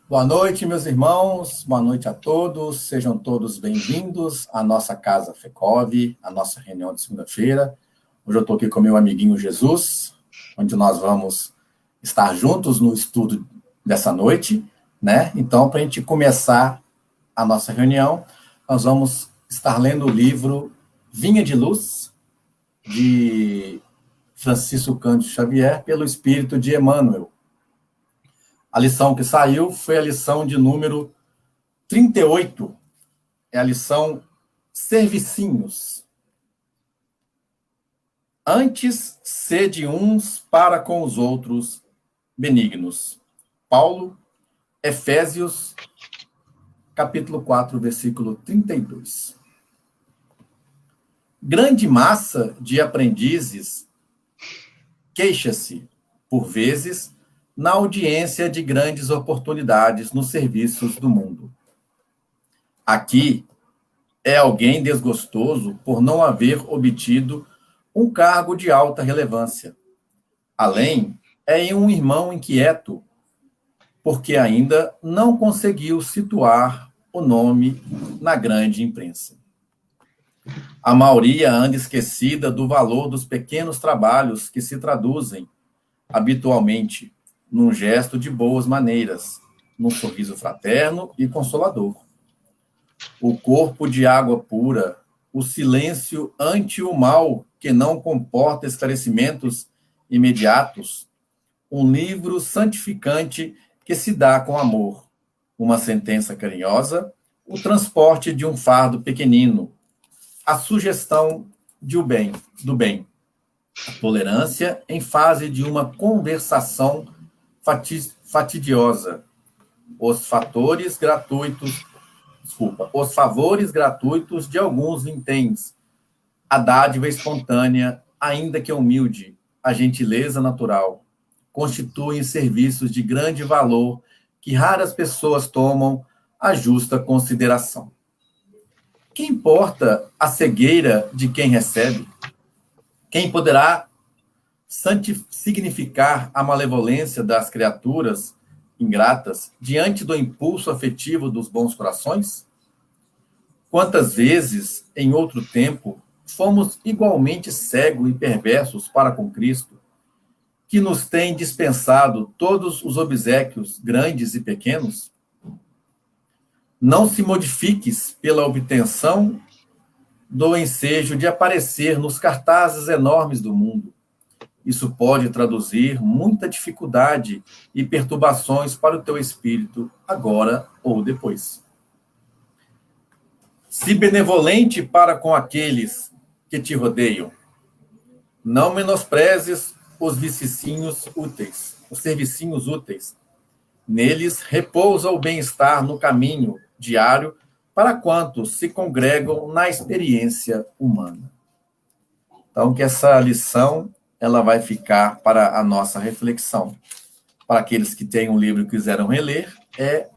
Boa noite, meus irmãos. Boa noite a todos. Sejam todos bem-vindos à nossa Casa FECOV, à nossa reunião de segunda-feira. Hoje eu estou aqui com meu amiguinho Jesus, onde nós vamos estar juntos no estudo dessa noite, né? Então, para a gente começar a nossa reunião, nós vamos estar lendo o livro Vinha de Luz, de Francisco Cândido Xavier, pelo Espírito de Emmanuel. A lição que saiu foi a lição de número 38, é a lição Servicinhos. Antes, sede uns para com os outros benignos. Paulo, Efésios, capítulo 4, versículo 32. Grande massa de aprendizes queixa-se, por vezes, na audiência de grandes oportunidades nos serviços do mundo. Aqui é alguém desgostoso por não haver obtido um cargo de alta relevância. Além, é um irmão inquieto, porque ainda não conseguiu situar o nome na grande imprensa. A maioria anda esquecida do valor dos pequenos trabalhos que se traduzem, habitualmente, num gesto de boas maneiras, num sorriso fraterno e consolador. O corpo de água pura, o silêncio ante o mal que não comporta esclarecimentos imediatos, um livro santificante que se dá com amor, uma sentença carinhosa, o transporte de um fardo pequenino, a sugestão do bem, a tolerância em fase de uma conversação fatidiosa, os favores gratuitos de alguns vinténs, a dádiva espontânea, ainda que humilde, a gentileza natural, constituem serviços de grande valor que raras pessoas tomam a justa consideração. Que importa a cegueira de quem recebe? Quem poderá significar a malevolência das criaturas ingratas diante do impulso afetivo dos bons corações? Quantas vezes, em outro tempo, fomos igualmente cegos e perversos para com Cristo, que nos tem dispensado todos os obséquios grandes e pequenos? Não se modifiques pela obtenção do ensejo de aparecer nos cartazes enormes do mundo. Isso pode traduzir muita dificuldade e perturbações para o teu espírito, agora ou depois. Se benevolente para com aqueles que te rodeiam, não menosprezes os servicinhos úteis. Neles repousa o bem-estar no caminho diário para quantos se congregam na experiência humana. Então, que essa lição ela vai ficar para a nossa reflexão. Para aqueles que têm um livro e quiseram reler, é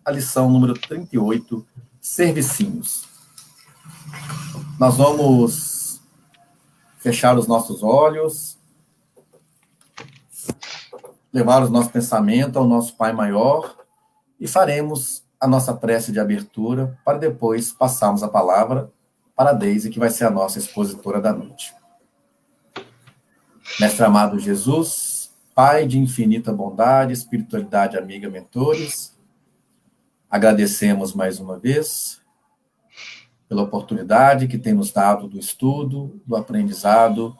a lição número 38, Servicinhos. Nós vamos fechar os nossos olhos, levar os nossos pensamentos ao nosso Pai Maior e faremos a nossa prece de abertura para depois passarmos a palavra para a Deise, que vai ser a nossa expositora da noite. Mestre amado Jesus, Pai de infinita bondade, espiritualidade amiga, mentores, agradecemos mais uma vez pela oportunidade que tem nos dado do estudo, do aprendizado,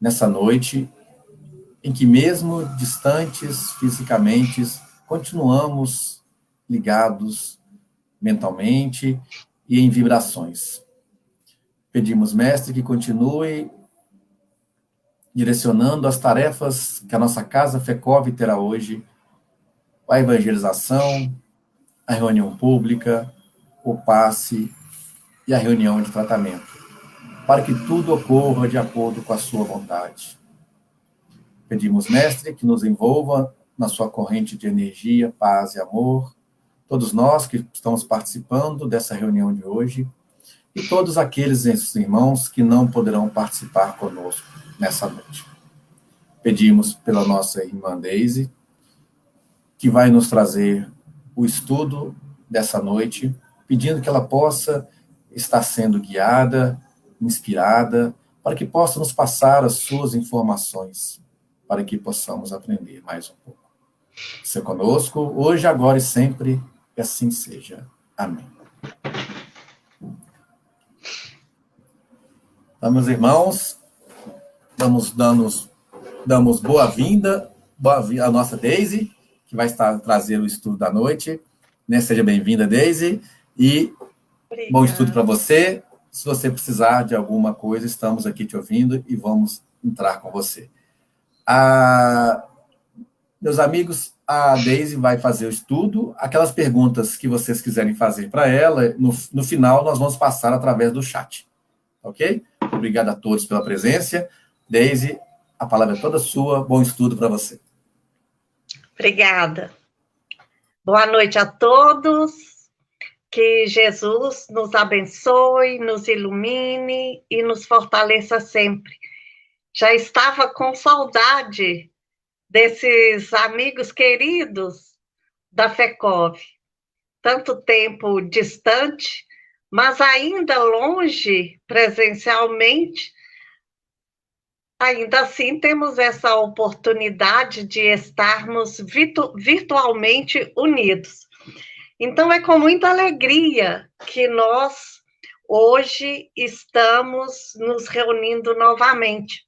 nessa noite, em que mesmo distantes fisicamente, continuamos ligados mentalmente e em vibrações. Pedimos, Mestre, que continue direcionando as tarefas que a nossa Casa FECOV terá hoje, a evangelização, a reunião pública, o passe e a reunião de tratamento, para que tudo ocorra de acordo com a sua vontade. Pedimos, Mestre, que nos envolva na sua corrente de energia, paz e amor, todos nós que estamos participando dessa reunião de hoje, e todos aqueles irmãos que não poderão participar conosco nessa noite. Pedimos pela nossa irmã Deise, que vai nos trazer o estudo dessa noite, pedindo que ela possa estar sendo guiada, inspirada, para que possa nos passar as suas informações, para que possamos aprender mais um pouco. Ser conosco, hoje, agora e sempre, que assim seja. Amém. Então, meus irmãos, damos boa-vinda à nossa Deise, que vai estar trazendo o estudo da noite. Né? Seja bem-vinda, Deise, e obrigada. Bom estudo para você. Se você precisar de alguma coisa, estamos aqui te ouvindo e vamos entrar com você. Meus amigos, a Deise vai fazer o estudo. Aquelas perguntas que vocês quiserem fazer para ela, no final nós vamos passar através do chat. Ok? Obrigado a todos pela presença. Deise, a palavra é toda sua. Bom estudo para você. Obrigada. Boa noite a todos. Que Jesus nos abençoe, nos ilumine e nos fortaleça sempre. Já estava com saudade desses amigos queridos da FECOV. Tanto tempo distante, mas ainda longe presencialmente. Ainda assim, temos essa oportunidade de estarmos virtualmente unidos. Então, é com muita alegria que nós, hoje, estamos nos reunindo novamente.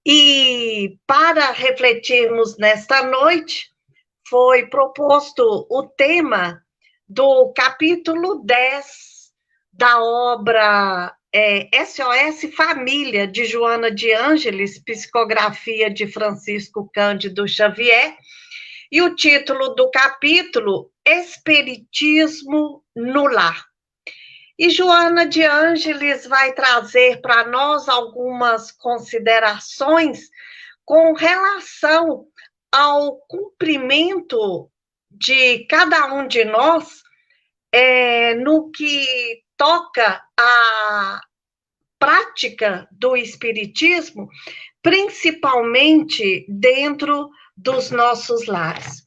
E, para refletirmos nesta noite, foi proposto o tema do capítulo 10 da obra SOS Família, de Joana de Ângeles, psicografia de Francisco Cândido Xavier, e o título do capítulo, Espiritismo no Lar. E Joana de Ângeles vai trazer para nós algumas considerações com relação ao cumprimento de cada um de nós no que toca à prática do espiritismo, principalmente dentro dos nossos lares.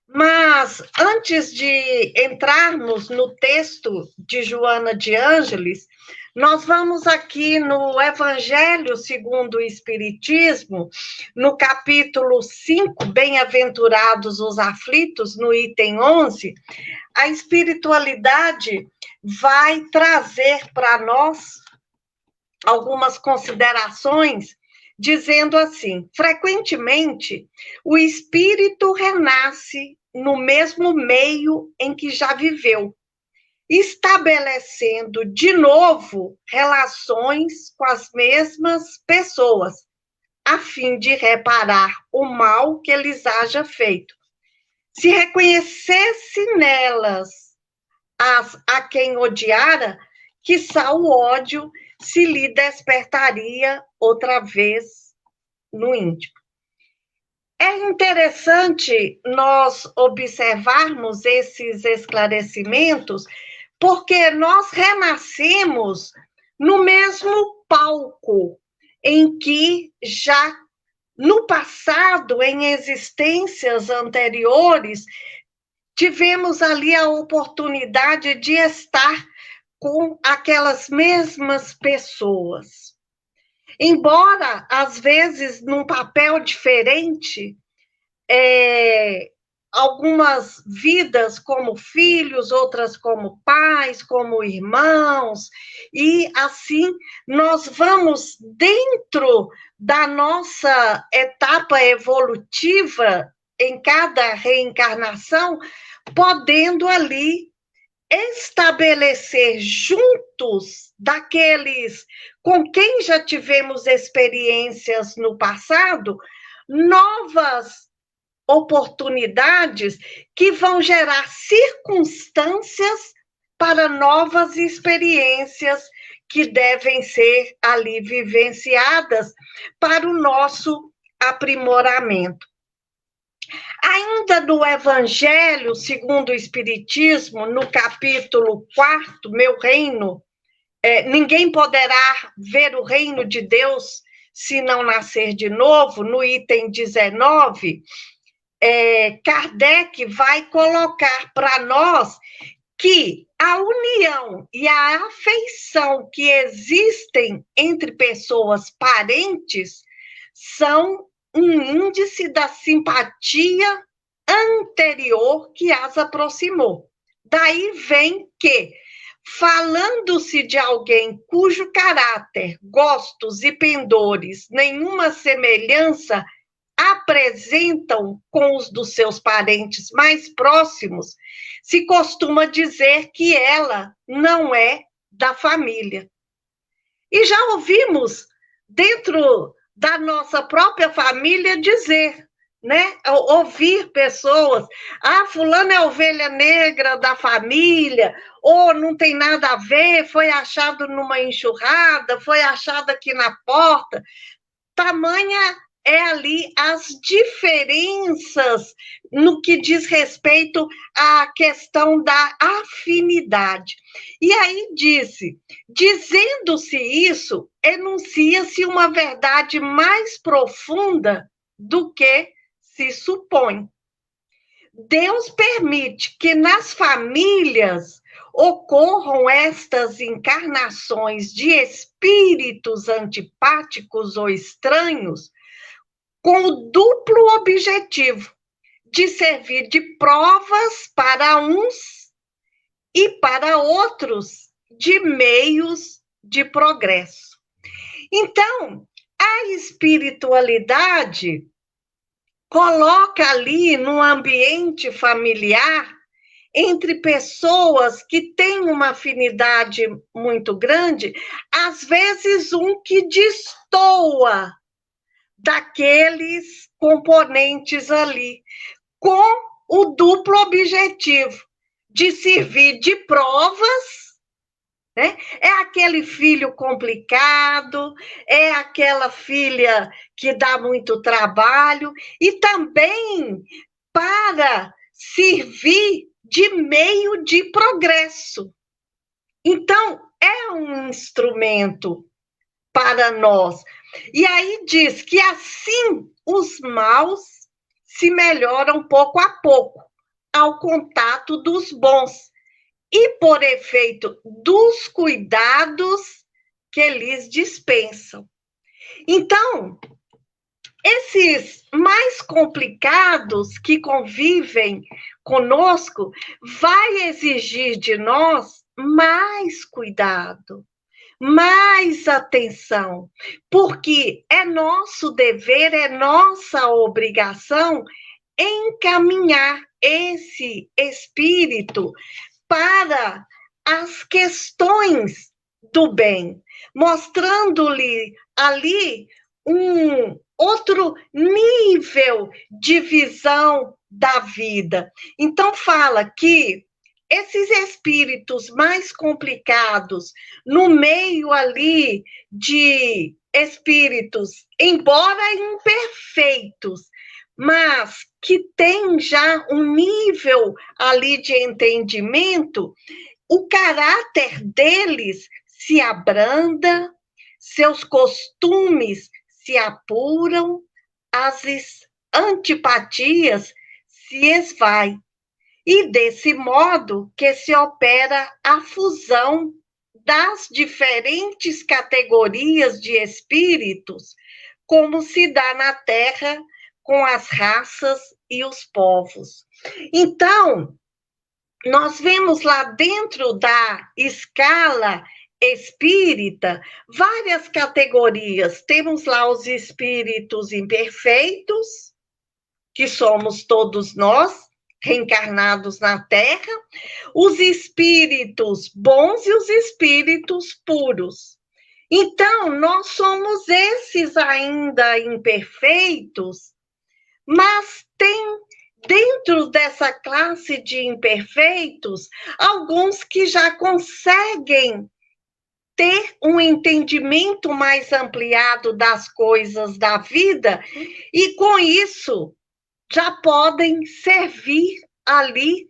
Mas, antes de entrarmos no texto de Joana de Ângeles, nós vamos aqui no Evangelho segundo o Espiritismo, no capítulo 5, Bem-aventurados os aflitos, no item 11, a espiritualidade vai trazer para nós algumas considerações, dizendo assim: frequentemente, o espírito renasce no mesmo meio em que já viveu, estabelecendo de novo relações com as mesmas pessoas, a fim de reparar o mal que lhes haja feito. Se reconhecesse nelas a quem odiara, quiçá o ódio se lhe despertaria outra vez no íntimo. É interessante nós observarmos esses esclarecimentos, porque nós renascemos no mesmo palco em que já no passado, em existências anteriores, tivemos ali a oportunidade de estar com aquelas mesmas pessoas. Embora, às vezes, num papel diferente, algumas vidas como filhos, outras como pais, como irmãos, e assim nós vamos, dentro da nossa etapa evolutiva, em cada reencarnação, podendo ali estabelecer juntos daqueles com quem já tivemos experiências no passado, novas oportunidades que vão gerar circunstâncias para novas experiências que devem ser ali vivenciadas para o nosso aprimoramento. Ainda no Evangelho segundo o Espiritismo, no capítulo 4, Meu Reino, ninguém poderá ver o reino de Deus se não nascer de novo, no item 19, Kardec vai colocar para nós que a união e a afeição que existem entre pessoas parentes são um índice da simpatia anterior que as aproximou. Daí vem que, falando-se de alguém cujo caráter, gostos e pendores nenhuma semelhança apresentam com os dos seus parentes mais próximos, se costuma dizer que ela não é da família. E já ouvimos, dentro da nossa própria família, dizer, né? Ouvir pessoas, fulano é a ovelha negra da família, ou não tem nada a ver, foi achado numa enxurrada, foi achado aqui na porta. Tamanha é ali as diferenças no que diz respeito à questão da afinidade. E aí dizendo-se isso, enuncia-se uma verdade mais profunda do que se supõe. Deus permite que nas famílias ocorram estas encarnações de espíritos antipáticos ou estranhos, com o duplo objetivo de servir de provas para uns e para outros de meios de progresso. Então, a espiritualidade coloca ali no ambiente familiar, entre pessoas que têm uma afinidade muito grande, às vezes um que destoa daqueles componentes ali, com o duplo objetivo de servir de provas, né? É aquele filho complicado, é aquela filha que dá muito trabalho, e também para servir de meio de progresso. Então, é um instrumento para nós. E aí diz que assim os maus se melhoram pouco a pouco, ao contato dos bons, e por efeito dos cuidados que lhes dispensam. Então, esses mais complicados que convivem conosco vai exigir de nós mais cuidado, mais atenção, porque é nosso dever, é nossa obrigação encaminhar esse espírito para as questões do bem, mostrando-lhe ali um outro nível de visão da vida. Então, fala que esses espíritos mais complicados, no meio ali de espíritos, embora imperfeitos, mas que têm já um nível ali de entendimento, o caráter deles se abranda, seus costumes se apuram, as antipatias se esvaem. E desse modo que se opera a fusão das diferentes categorias de espíritos, como se dá na Terra com as raças e os povos. Então, nós vemos lá dentro da escala espírita várias categorias. Temos lá os espíritos imperfeitos, que somos todos nós, reencarnados na Terra, os espíritos bons e os espíritos puros. Então, nós somos esses ainda imperfeitos, mas tem dentro dessa classe de imperfeitos alguns que já conseguem ter um entendimento mais ampliado das coisas da vida e, com isso, já podem servir ali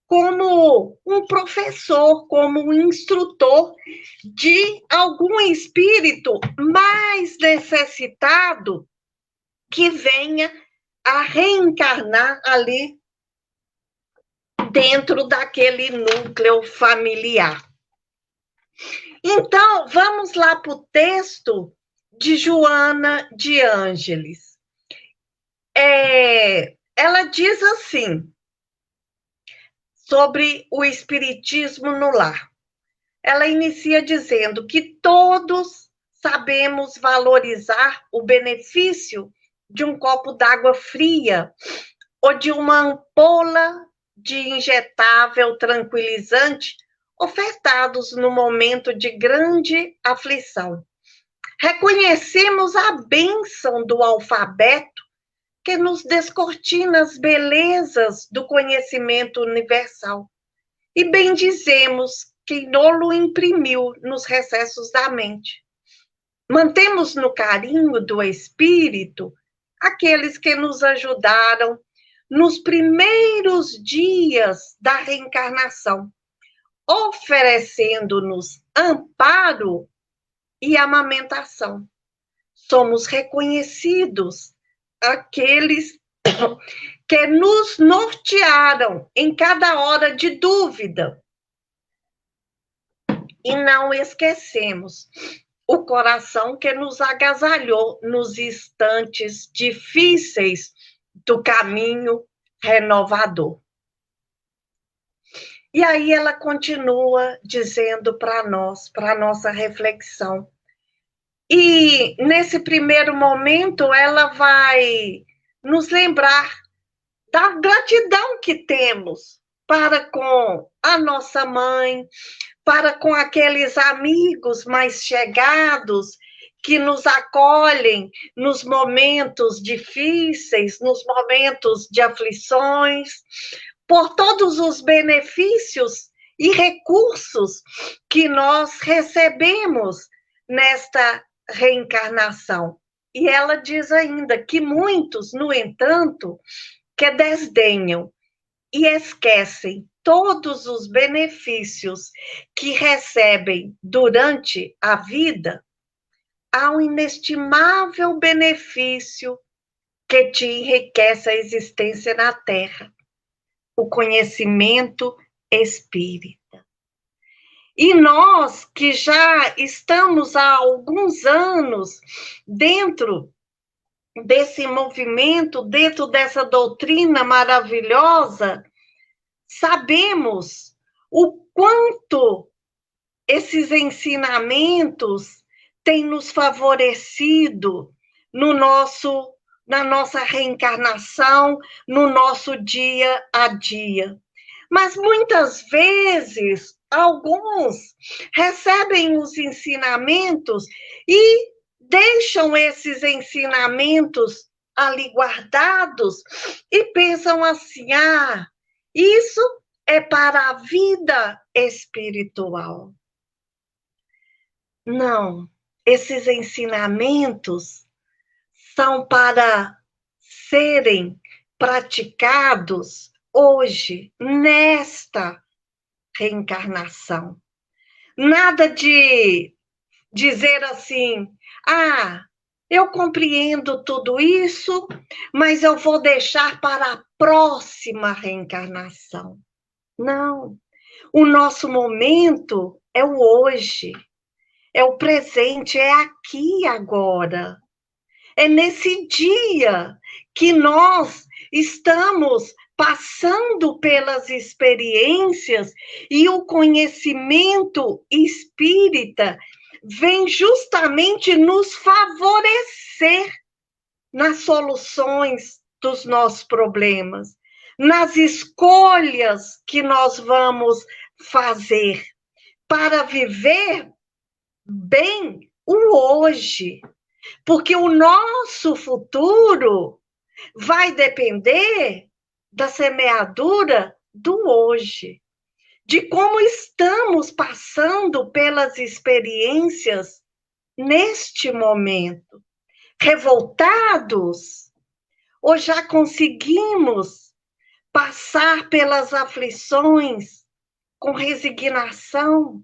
como um professor, como um instrutor de algum espírito mais necessitado que venha a reencarnar ali dentro daquele núcleo familiar. Então, vamos lá para o texto de Joana de Ângeles. Ela diz assim, sobre o espiritismo no lar. Ela inicia dizendo que todos sabemos valorizar o benefício de um copo d'água fria ou de uma ampola de injetável tranquilizante ofertados no momento de grande aflição. Reconhecemos a bênção do alfabeto que nos descortina as belezas do conhecimento universal. E bendizemos quem nolo imprimiu nos recessos da mente. Mantemos no carinho do espírito aqueles que nos ajudaram nos primeiros dias da reencarnação, oferecendo-nos amparo e amamentação. Somos reconhecidos aqueles que nos nortearam em cada hora de dúvida. E não esquecemos o coração que nos agasalhou nos instantes difíceis do caminho renovador. E aí ela continua dizendo para nós, para nossa reflexão. E nesse primeiro momento ela vai nos lembrar da gratidão que temos para com a nossa mãe, para com aqueles amigos mais chegados que nos acolhem nos momentos difíceis, nos momentos de aflições, por todos os benefícios e recursos que nós recebemos nesta reencarnação. E ela diz ainda que muitos, no entanto, que desdenham e esquecem todos os benefícios que recebem durante a vida, há um inestimável benefício que te enriquece a existência na Terra, o conhecimento espírita. E nós que já estamos há alguns anos dentro desse movimento, dentro dessa doutrina maravilhosa, sabemos o quanto esses ensinamentos têm nos favorecido na nossa reencarnação, no nosso dia a dia. Mas muitas vezes, alguns recebem os ensinamentos e deixam esses ensinamentos ali guardados e pensam assim, isso é para a vida espiritual. Não, esses ensinamentos são para serem praticados hoje, nesta reencarnação. Nada de dizer assim, eu compreendo tudo isso, mas eu vou deixar para a próxima reencarnação. Não, o nosso momento é o hoje, é o presente, é aqui e agora. É nesse dia que nós estamos passando pelas experiências e o conhecimento espírita vem justamente nos favorecer nas soluções dos nossos problemas, nas escolhas que nós vamos fazer para viver bem o hoje. Porque o nosso futuro vai depender da semeadura do hoje, de como estamos passando pelas experiências neste momento. Revoltados? Ou já conseguimos passar pelas aflições com resignação,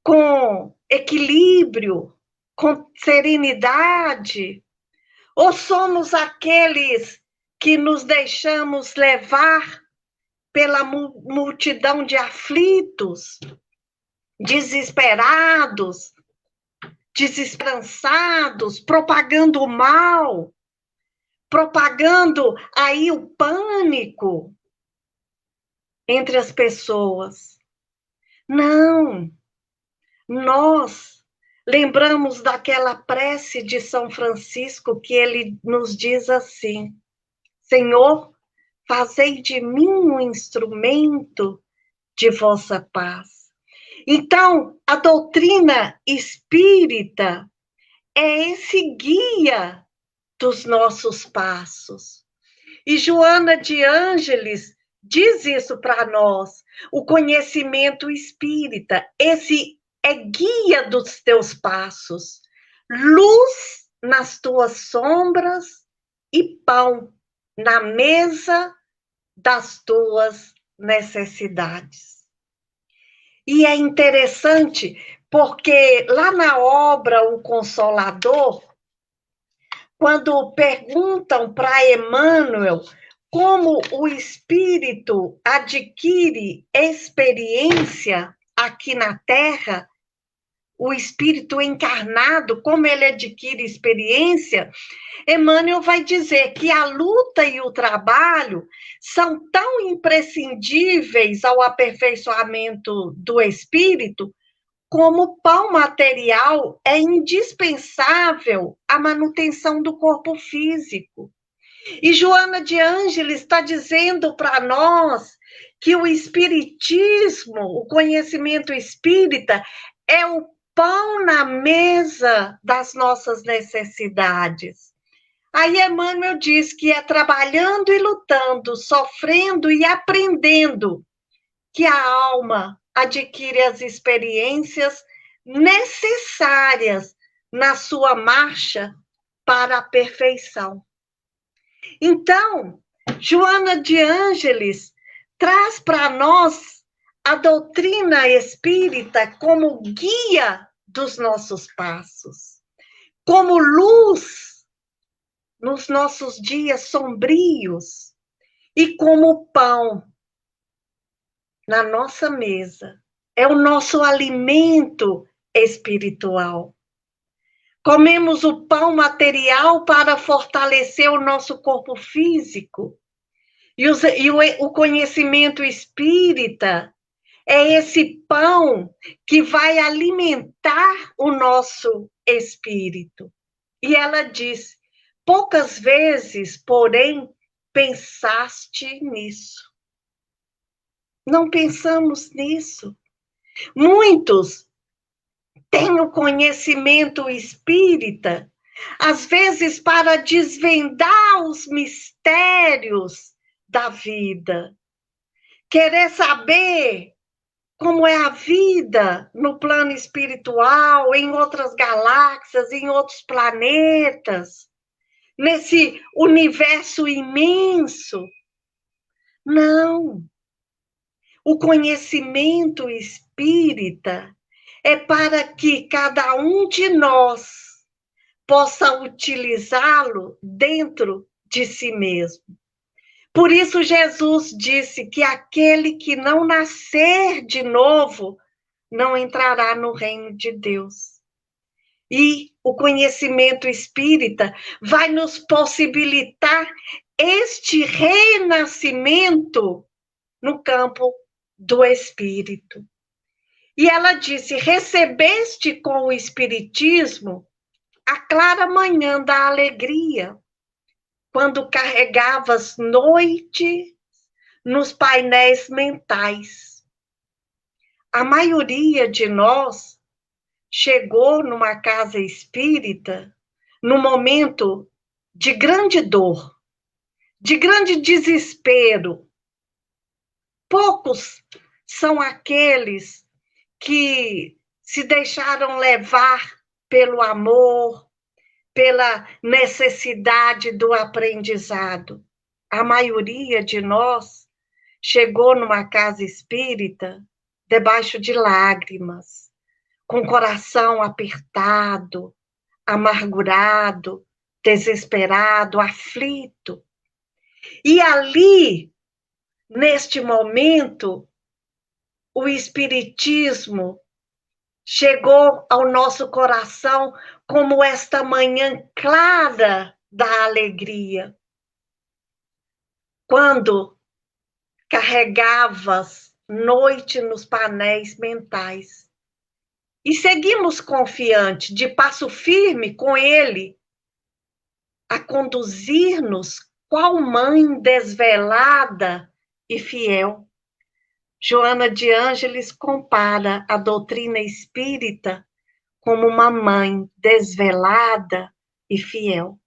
com equilíbrio, com serenidade? Ou somos aqueles que nos deixamos levar pela multidão de aflitos, desesperados, desesperançados, propagando o mal, propagando aí o pânico entre as pessoas? Não, nós lembramos daquela prece de São Francisco que ele nos diz assim: Senhor, fazei de mim um instrumento de vossa paz. Então, a doutrina espírita é esse guia dos nossos passos. E Joana de Ângeles diz isso para nós, o conhecimento espírita, esse é guia dos teus passos, luz nas tuas sombras e pão na mesa das tuas necessidades. E é interessante porque lá na obra O Consolador, quando perguntam para Emmanuel como o espírito adquire experiência aqui na Terra, o espírito encarnado, como ele adquire experiência, Emmanuel vai dizer que a luta e o trabalho são tão imprescindíveis ao aperfeiçoamento do espírito como o pão material é indispensável à manutenção do corpo físico. E Joana de Ângeles está dizendo para nós que o espiritismo, o conhecimento espírita, é o pão na mesa das nossas necessidades. Aí Emmanuel diz que é trabalhando e lutando, sofrendo e aprendendo que a alma adquire as experiências necessárias na sua marcha para a perfeição. Então, Joana de Ângeles traz para nós a doutrina espírita como guia dos nossos passos, como luz nos nossos dias sombrios e como pão na nossa mesa. É o nosso alimento espiritual. Comemos o pão material para fortalecer o nosso corpo físico. E o conhecimento espírita é esse pão que vai alimentar o nosso espírito. E ela diz: poucas vezes, porém, pensaste nisso. Não pensamos nisso. Muitos têm o conhecimento espírita, às vezes para desvendar os mistérios da vida, querer saber como é a vida no plano espiritual, em outras galáxias, em outros planetas, nesse universo imenso. Não. O conhecimento espírita é para que cada um de nós possa utilizá-lo dentro de si mesmo. Por isso, Jesus disse que aquele que não nascer de novo não entrará no reino de Deus. E o conhecimento espírita vai nos possibilitar este renascimento no campo do espírito. E ela disse: recebeste com o espiritismo a clara manhã da alegria, quando carregavas noite nos painéis mentais. A maioria de nós chegou numa casa espírita num momento de grande dor, de grande desespero. Poucos são aqueles que se deixaram levar pelo amor, pela necessidade do aprendizado. A maioria de nós chegou numa casa espírita debaixo de lágrimas, com o coração apertado, amargurado, desesperado, aflito. E ali, neste momento, o Espiritismo chegou ao nosso coração como esta manhã clara da alegria. Quando carregavas noite nos painéis mentais. E seguimos confiante, de passo firme com ele, a conduzir-nos qual mãe desvelada e fiel. Joana de Ângeles compara a doutrina espírita como uma mãe desvelada e fiel.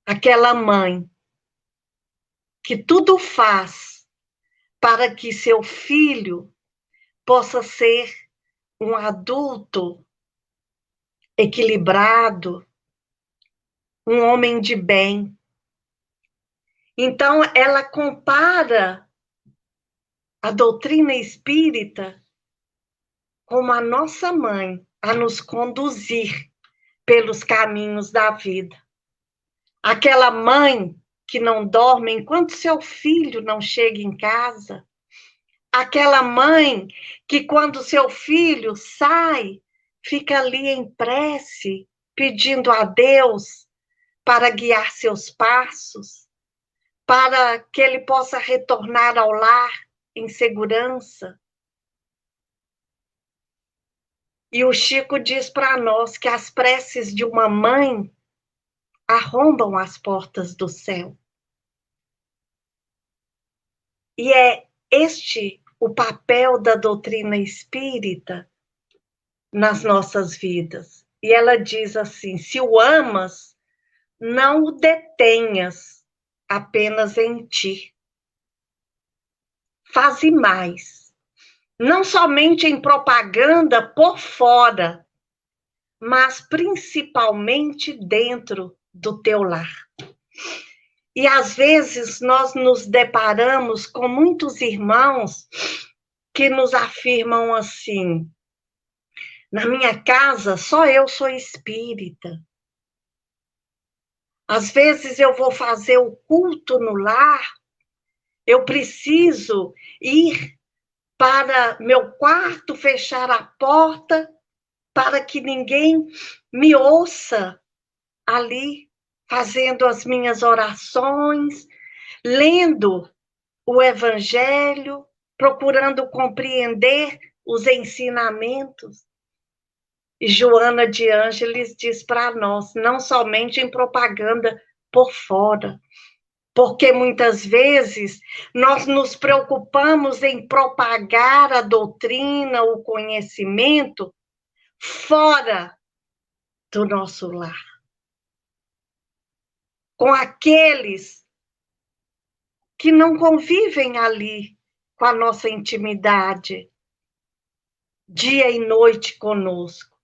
Aquela mãe que tudo faz para que seu filho possa ser um adulto equilibrado, um homem de bem. Então, ela compara a doutrina espírita como a nossa mãe a nos conduzir pelos caminhos da vida. Aquela mãe que não dorme enquanto seu filho não chega em casa. Aquela mãe que, quando seu filho sai, fica ali em prece, pedindo a Deus para guiar seus passos, para que ele possa retornar ao lar em segurança. E o Chico diz para nós que as preces de uma mãe arrombam as portas do céu. E é este o papel da doutrina espírita nas nossas vidas. E ela diz assim: se o amas, não o detenhas apenas em ti. Faze mais. Não somente em propaganda por fora, mas principalmente dentro do teu lar. E às vezes nós nos deparamos com muitos irmãos que nos afirmam assim: na minha casa só eu sou espírita. Às vezes eu vou fazer o culto no lar, eu preciso ir para meu quarto, fechar a porta, para que ninguém me ouça ali, fazendo as minhas orações, lendo o Evangelho, procurando compreender os ensinamentos. E Joana de Ângeles diz para nós, não somente em propaganda por fora, porque muitas vezes nós nos preocupamos em propagar a doutrina, o conhecimento, fora do nosso lar. Com aqueles que não convivem ali com a nossa intimidade, dia e noite conosco.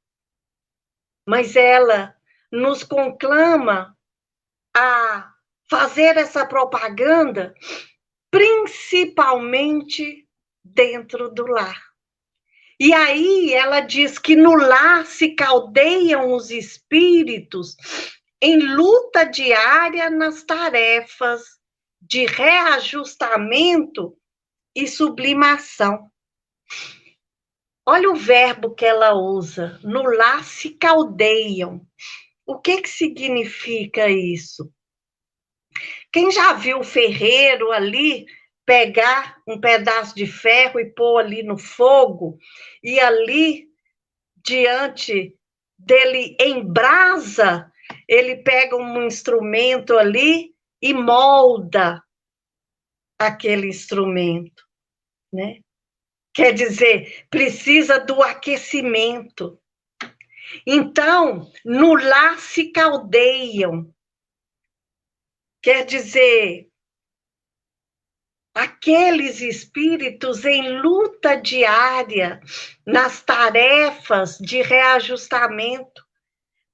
Mas ela nos conclama a fazer essa propaganda, principalmente dentro do lar. E aí ela diz que no lar se caldeiam os espíritos em luta diária nas tarefas de reajustamento e sublimação. Olha o verbo que ela usa, no lar se caldeiam. O que significa isso? Quem já viu o ferreiro ali pegar um pedaço de ferro e pôr ali no fogo, e ali, diante dele em brasa, ele pega um instrumento ali e molda aquele instrumento, né? Quer dizer, precisa do aquecimento. Então, no lar se caldeiam. Quer dizer, aqueles espíritos em luta diária nas tarefas de reajustamento,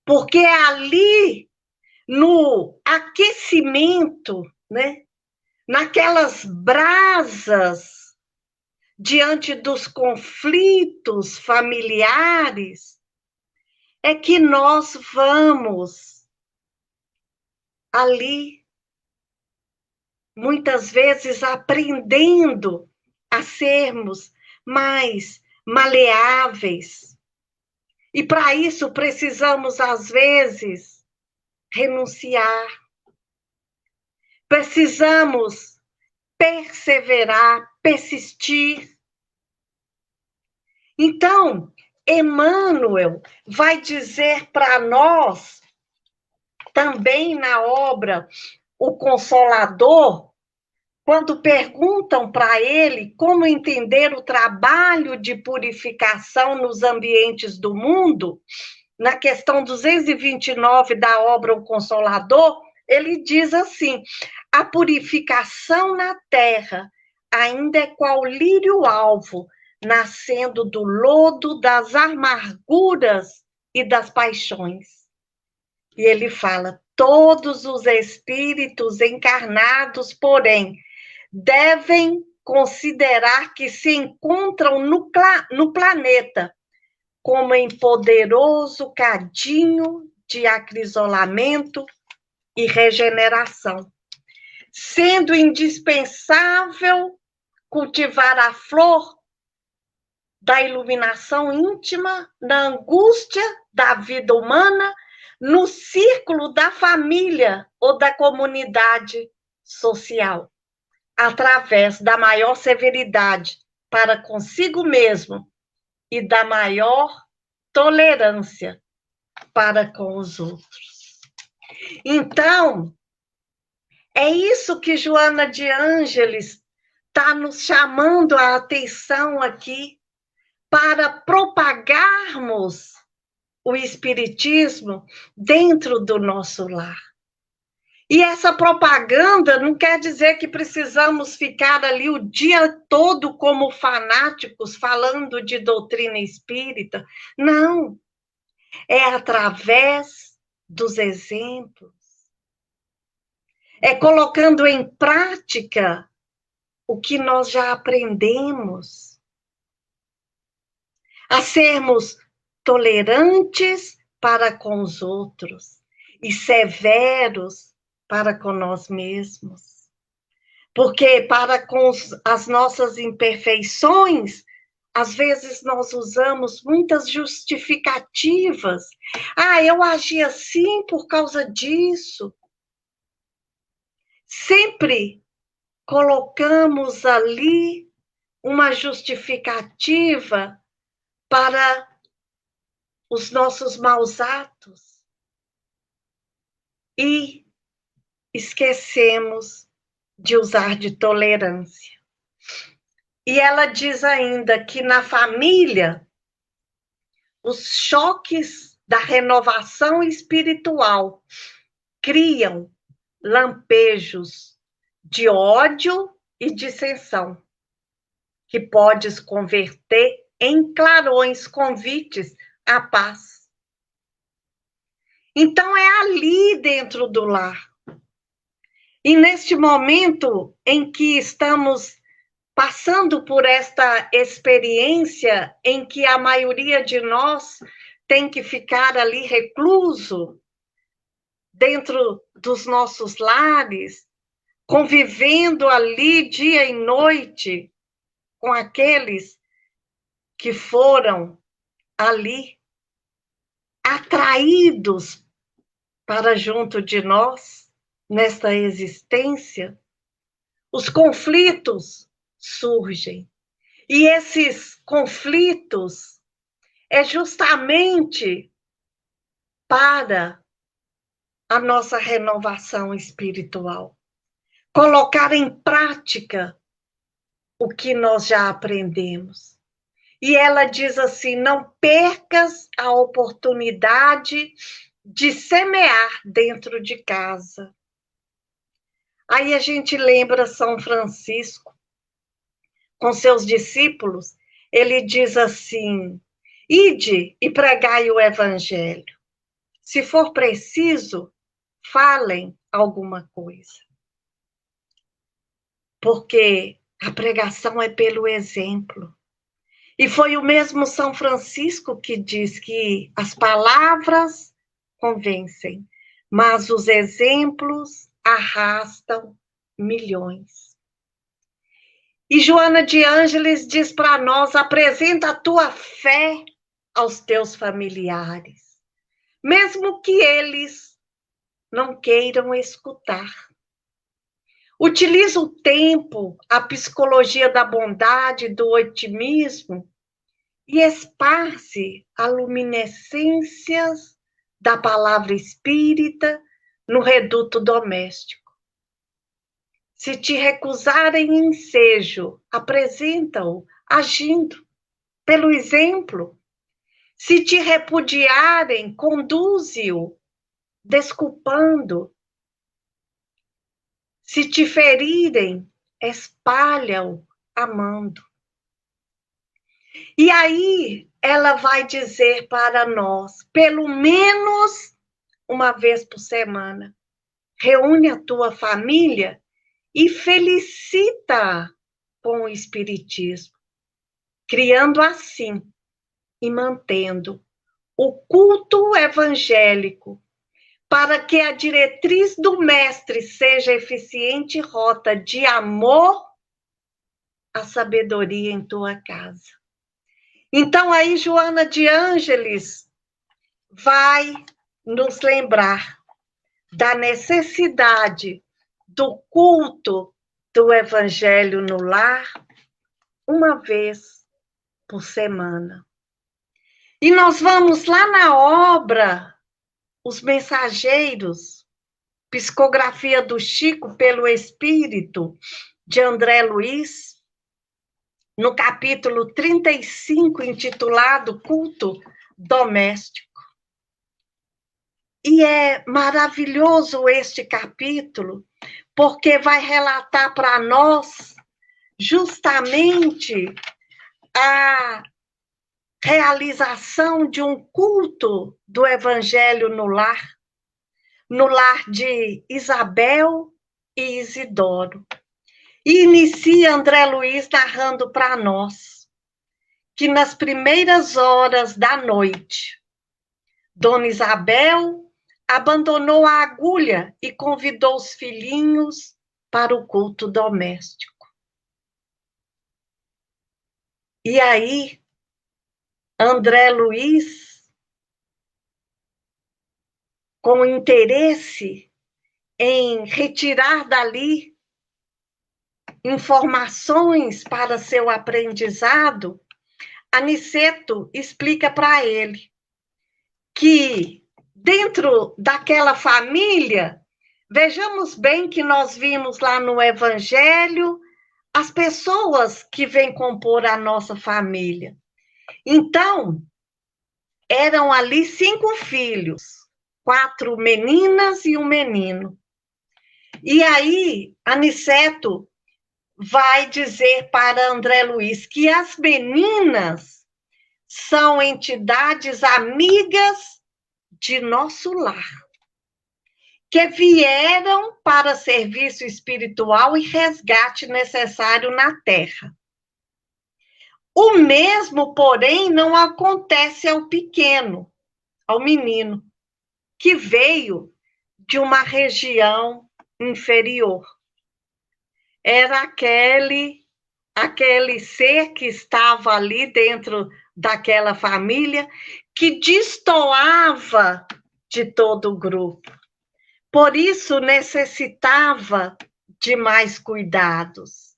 porque é ali no aquecimento, né, naquelas brasas diante dos conflitos familiares, é que nós vamos ali, muitas vezes aprendendo a sermos mais maleáveis. E para isso precisamos, às vezes, renunciar. Precisamos perseverar, persistir. Então, Emmanuel vai dizer para nós, também na obra O Consolador, quando perguntam para ele como entender o trabalho de purificação nos ambientes do mundo, na questão 229 da obra O Consolador, ele diz assim: a purificação na terra ainda é qual lírio-alvo, nascendo do lodo das amarguras e das paixões. E ele fala: todos os espíritos encarnados, porém, devem considerar que se encontram no planeta como em poderoso cadinho de acrisolamento e regeneração, sendo indispensável cultivar a flor da iluminação íntima, na angústia da vida humana, no círculo da família ou da comunidade social, através da maior severidade para consigo mesmo e da maior tolerância para com os outros. Então, é isso que Joana de Ângeles está nos chamando a atenção aqui, para propagarmos o Espiritismo dentro do nosso lar. E essa propaganda não quer dizer que precisamos ficar ali o dia todo como fanáticos falando de doutrina espírita. Não. É através dos exemplos. É colocando em prática o que nós já aprendemos. A sermos tolerantes para com os outros e severos para com nós mesmos. Porque para com as nossas imperfeições, às vezes nós usamos muitas justificativas. Ah, eu agi assim por causa disso. Sempre colocamos ali uma justificativa para os nossos maus atos e esquecemos de usar de tolerância. E ela diz ainda que na família, os choques da renovação espiritual criam lampejos de ódio e dissensão, que podes converter em clarões convites à paz. Então, é ali dentro do lar. E neste momento em que estamos passando por esta experiência em que a maioria de nós tem que ficar ali recluso, dentro dos nossos lares, convivendo ali dia e noite com aqueles que foram ali atraídos para junto de nós, nesta existência, os conflitos surgem. E esses conflitos é justamente para a nossa renovação espiritual. Colocar em prática o que nós já aprendemos. E ela diz assim: não percas a oportunidade de semear dentro de casa. Aí a gente lembra São Francisco, com seus discípulos, ele diz assim: ide e pregai o evangelho. Se for preciso, falem alguma coisa. Porque a pregação é pelo exemplo. E foi o mesmo São Francisco que diz que as palavras convencem, mas os exemplos arrastam milhões. E Joana de Ângeles diz para nós: apresenta a tua fé aos teus familiares, mesmo que eles não queiram escutar. Utiliza o tempo, a psicologia da bondade, do otimismo, e esparce a luminescência da palavra espírita no reduto doméstico. Se te recusarem ensejo, apresenta-o agindo pelo exemplo. Se te repudiarem, conduze-o desculpando. Se te ferirem, espalha-o amando. E aí ela vai dizer para nós, pelo menos uma vez por semana, reúne a tua família e felicita com o Espiritismo, criando assim e mantendo o culto evangélico, para que a diretriz do mestre seja eficiente rota de amor à sabedoria em tua casa. Então aí Joana de Ângeles vai nos lembrar da necessidade do culto do evangelho no lar uma vez por semana. E nós vamos lá na obra Os Mensageiros, psicografia do Chico pelo Espírito, de André Luiz, no capítulo 35, intitulado Culto Doméstico. E é maravilhoso este capítulo, porque vai relatar para nós justamente a realização de um culto do Evangelho no lar de Isabel e Isidoro. E inicia André Luiz narrando para nós que nas primeiras horas da noite, Dona Isabel abandonou a agulha e convidou os filhinhos para o culto doméstico. E aí, André Luiz, com interesse em retirar dali informações para seu aprendizado, Aniceto explica para ele que dentro daquela família, vejamos bem que nós vimos lá no Evangelho as pessoas que vêm compor a nossa família. Então, eram ali 5 filhos, 4 meninas e um menino. E aí, Aniceto vai dizer para André Luiz que as meninas são entidades amigas de nosso lar, que vieram para serviço espiritual e resgate necessário na terra. O mesmo, porém, não acontece ao pequeno, ao menino, que veio de uma região inferior. Era aquele ser que estava ali dentro daquela família que destoava de todo o grupo. Por isso necessitava de mais cuidados.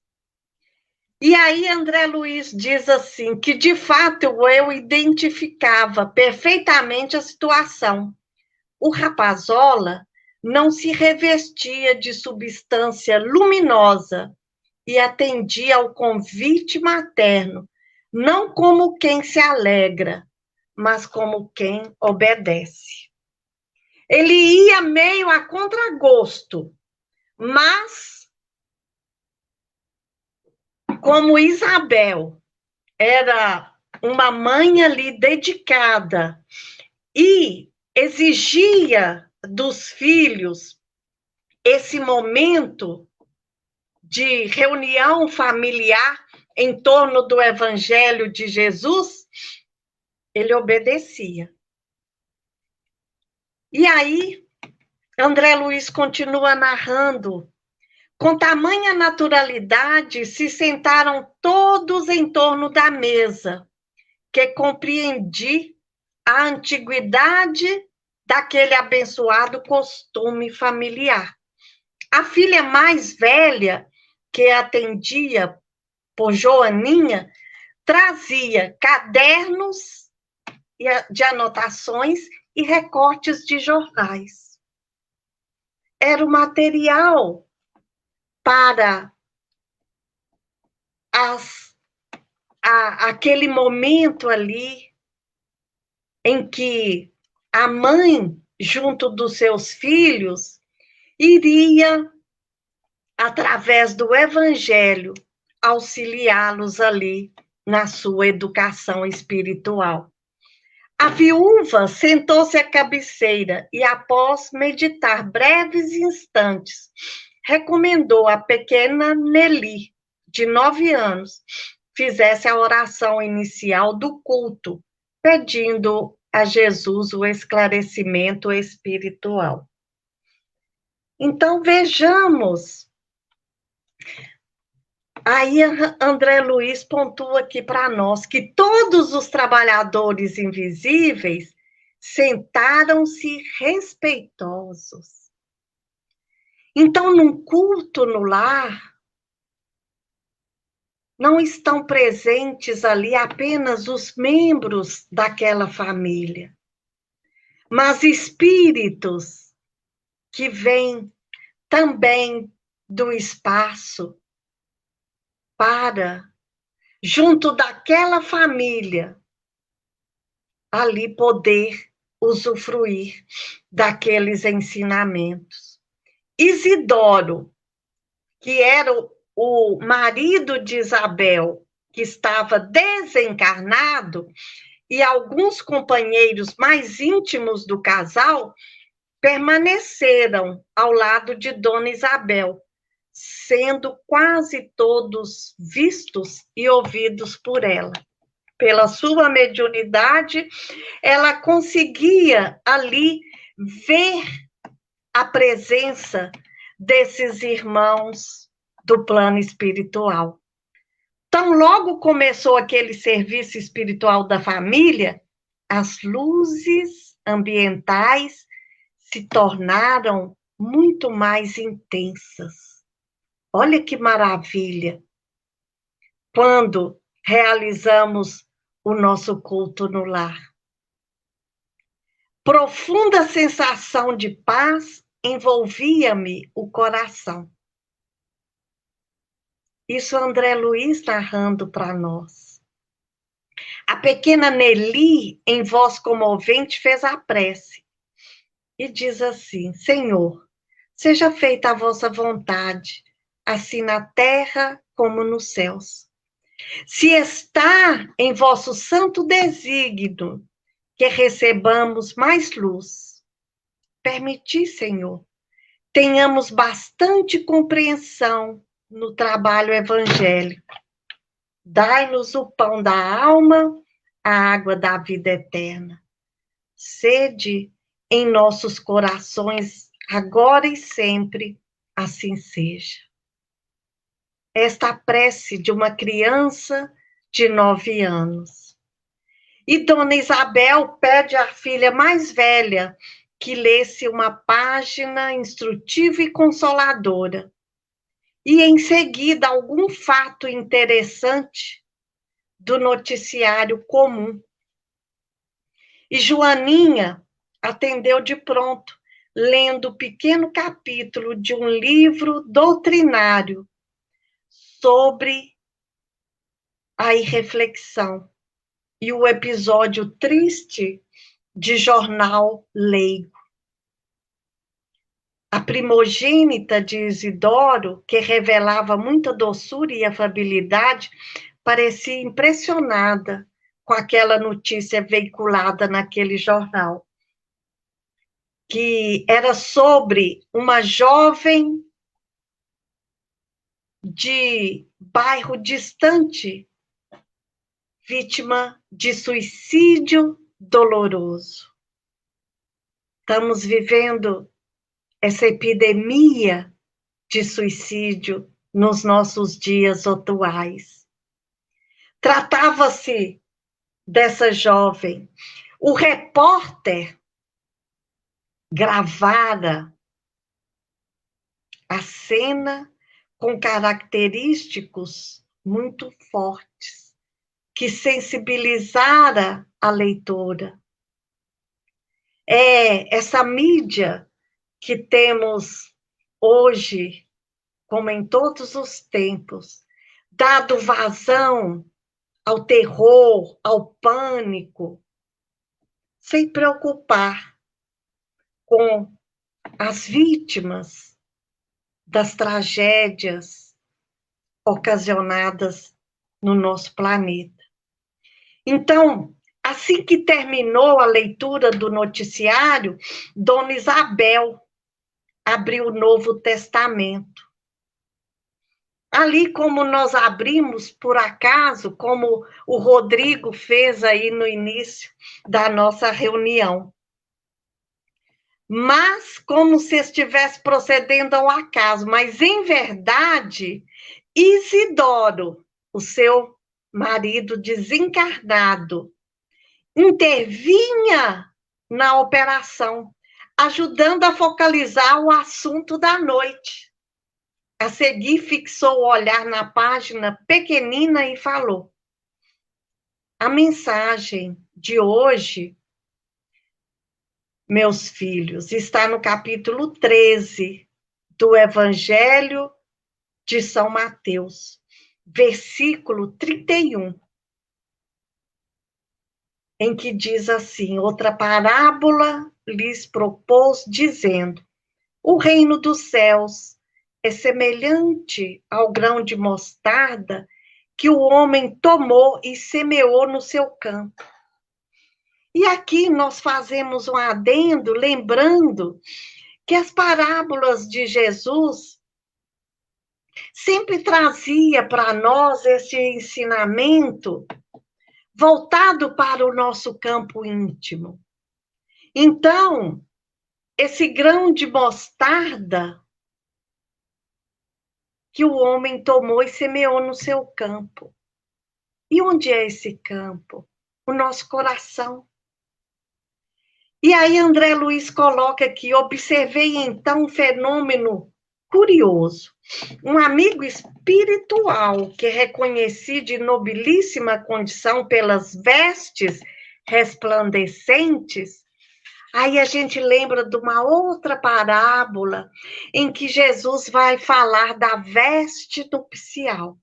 E aí André Luiz diz assim, que de fato eu identificava perfeitamente a situação. O rapazola não se revestia de substância luminosa e atendia ao convite materno, não como quem se alegra, mas como quem obedece. Ele ia meio a contragosto, mas como Isabel era uma mãe ali dedicada e exigia dos filhos esse momento de reunião familiar em torno do Evangelho de Jesus, ele obedecia. E aí, André Luiz continua narrando. Com tamanha naturalidade, se sentaram todos em torno da mesa, que compreendi a antiguidade daquele abençoado costume familiar. A filha mais velha, que atendia por Joaninha, trazia cadernos de anotações e recortes de jornais. Era o material para aquele momento ali em que a mãe, junto dos seus filhos, iria, através do evangelho, auxiliá-los ali na sua educação espiritual. A viúva sentou-se à cabeceira e, após meditar breves instantes, recomendou à pequena Nelly, de 9 anos, fizesse a oração inicial do culto, pedindo a Jesus o esclarecimento espiritual. Então, vejamos. Aí, André Luiz pontua aqui para nós que todos os trabalhadores invisíveis sentaram-se respeitosos. Então, num culto no lar, não estão presentes ali apenas os membros daquela família, mas espíritos que vêm também do espaço para, junto daquela família, ali poder usufruir daqueles ensinamentos. Isidoro, que era o marido de Isabel, que estava desencarnado, e alguns companheiros mais íntimos do casal permaneceram ao lado de Dona Isabel, sendo quase todos vistos e ouvidos por ela. Pela sua mediunidade, ela conseguia ali ver a presença desses irmãos do plano espiritual. Tão logo começou aquele serviço espiritual da família, as luzes ambientais se tornaram muito mais intensas. Olha que maravilha! Quando realizamos o nosso culto no lar. Profunda sensação de paz envolvia-me o coração. Isso André Luiz narrando para nós. A pequena Nelly, em voz comovente, fez a prece e diz assim: Senhor, seja feita a vossa vontade, assim na terra como nos céus. Se está em vosso santo desígnio que recebamos mais luz, permiti, Senhor, tenhamos bastante compreensão no trabalho evangélico. Dai-nos o pão da alma, a água da vida eterna. Sede em nossos corações, agora e sempre, assim seja. Esta prece de uma criança de 9 anos. E Dona Isabel pede à filha mais velha que lesse uma página instrutiva e consoladora. E, em seguida, algum fato interessante do noticiário comum. E Joaninha atendeu de pronto, lendo o pequeno capítulo de um livro doutrinário sobre a irreflexão e o episódio triste de Jornal Leigo. A primogênita de Isidoro, que revelava muita doçura e afabilidade, parecia impressionada com aquela notícia veiculada naquele jornal, que era sobre uma jovem de bairro distante, vítima de suicídio doloroso. Estamos vivendo essa epidemia de suicídio nos nossos dias atuais. Tratava-se dessa jovem. O repórter gravara a cena com característicos muito fortes, que sensibilizara a leitora. É essa mídia que temos hoje, como em todos os tempos, dado vazão ao terror, ao pânico, sem preocupar com as vítimas das tragédias ocasionadas no nosso planeta. Então, assim que terminou a leitura do noticiário, Dona Isabel abriu o Novo Testamento. Ali, como nós abrimos por acaso, como o Rodrigo fez aí no início da nossa reunião. Mas como se estivesse procedendo ao acaso, mas em verdade, Isidoro, o seu marido desencarnado, intervinha na operação, ajudando a focalizar o assunto da noite. A seguir, fixou o olhar na página pequenina e falou: a mensagem de hoje, meus filhos, está no capítulo 13 do Evangelho de São Mateus, versículo 31, em que diz assim: outra parábola lhes propôs, dizendo: o reino dos céus é semelhante ao grão de mostarda que o homem tomou e semeou no seu campo. E aqui nós fazemos um adendo, lembrando que as parábolas de Jesus sempre trazia para nós esse ensinamento voltado para o nosso campo íntimo. Então, esse grão de mostarda que o homem tomou e semeou no seu campo. E onde é esse campo? O nosso coração. E aí André Luiz coloca aqui: observei então um fenômeno curioso. Um amigo espiritual que reconheci de nobilíssima condição pelas vestes resplandecentes. Aí a gente lembra de uma outra parábola em que Jesus vai falar da veste nupcial.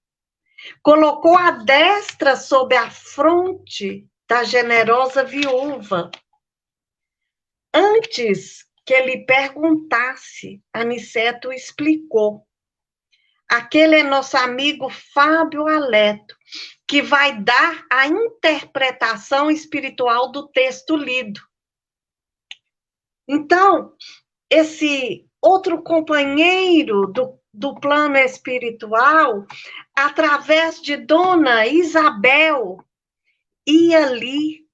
Colocou a destra sob a fronte da generosa viúva. Antes que ele perguntasse, Aniceto explicou: aquele é nosso amigo Fábio Aleto, que vai dar a interpretação espiritual do texto lido. Então, esse outro companheiro do plano espiritual, através de Dona Isabel, ia ali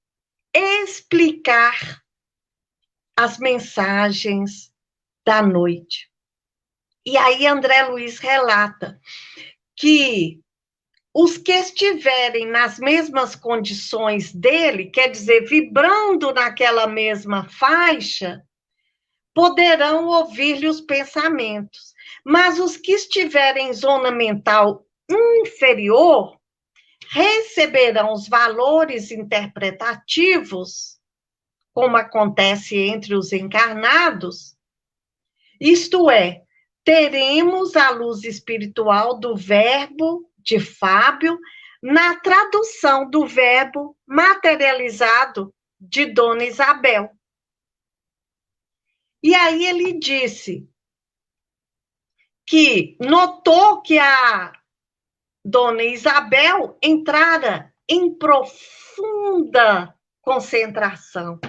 explicar as mensagens da noite. E aí André Luiz relata que os que estiverem nas mesmas condições dele, quer dizer, vibrando naquela mesma faixa, poderão ouvir-lhe os pensamentos. Mas os que estiverem em zona mental inferior receberão os valores interpretativos, como acontece entre os encarnados, isto é, teremos a luz espiritual do verbo de Fábio na tradução do verbo materializado de Dona Isabel. E aí ele disse que notou que a Dona Isabel entrara em profunda concentração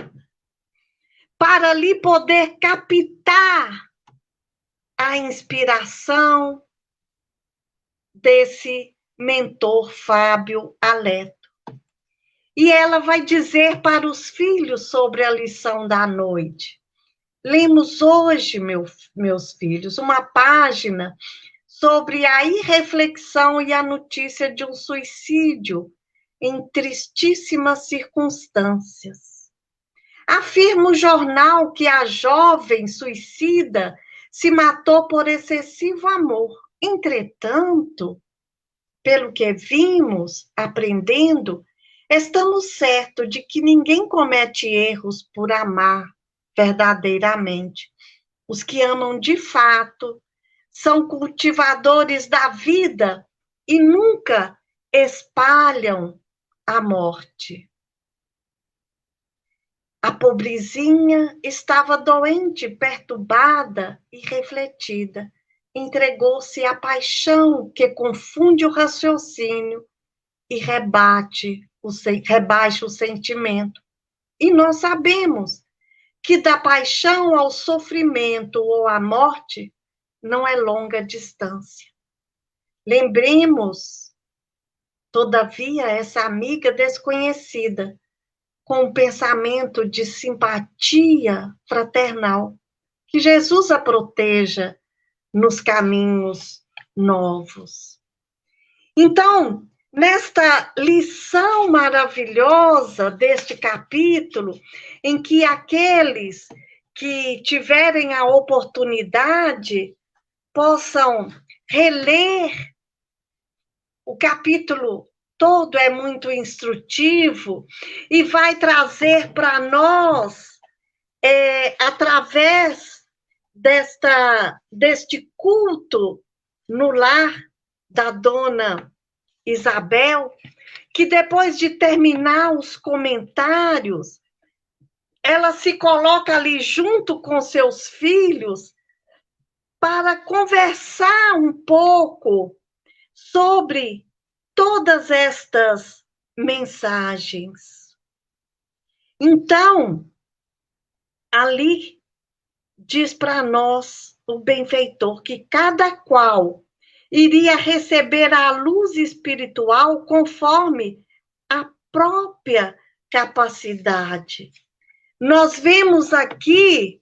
para ali poder captar a inspiração desse mentor Fábio Aleto. E ela vai dizer para os filhos sobre a lição da noite: Lemos hoje, meus filhos, uma página sobre a irreflexão e a notícia de um suicídio em tristíssimas circunstâncias. Afirma o jornal que a jovem suicida se matou por excessivo amor. Entretanto, pelo que vimos, aprendendo, estamos certos de que ninguém comete erros por amar verdadeiramente. Os que amam de fato são cultivadores da vida e nunca espalham a morte. A pobrezinha estava doente, perturbada e refletida. Entregou-se à paixão que confunde o raciocínio e rebaixa o sentimento. E nós sabemos que da paixão ao sofrimento ou à morte não é longa distância. Lembremos, todavia, essa amiga desconhecida, com um pensamento de simpatia fraternal, que Jesus a proteja nos caminhos novos. Então, nesta lição maravilhosa deste capítulo, em que aqueles que tiverem a oportunidade possam reler o capítulo todo, é muito instrutivo e vai trazer para nós, através deste culto no lar da dona Isabel, que depois de terminar os comentários, ela se coloca ali junto com seus filhos para conversar um pouco sobre todas estas mensagens. Então, ali diz para nós o benfeitor que cada qual iria receber a luz espiritual conforme a própria capacidade. Nós vemos aqui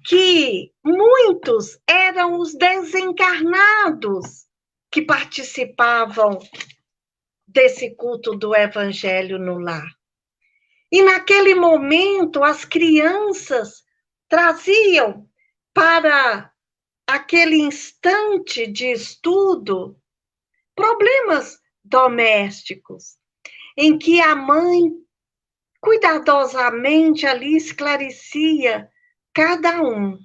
que muitos eram os desencarnados que participavam desse culto do Evangelho no lar. E naquele momento, as crianças traziam para aquele instante de estudo problemas domésticos, em que a mãe cuidadosamente ali esclarecia cada um,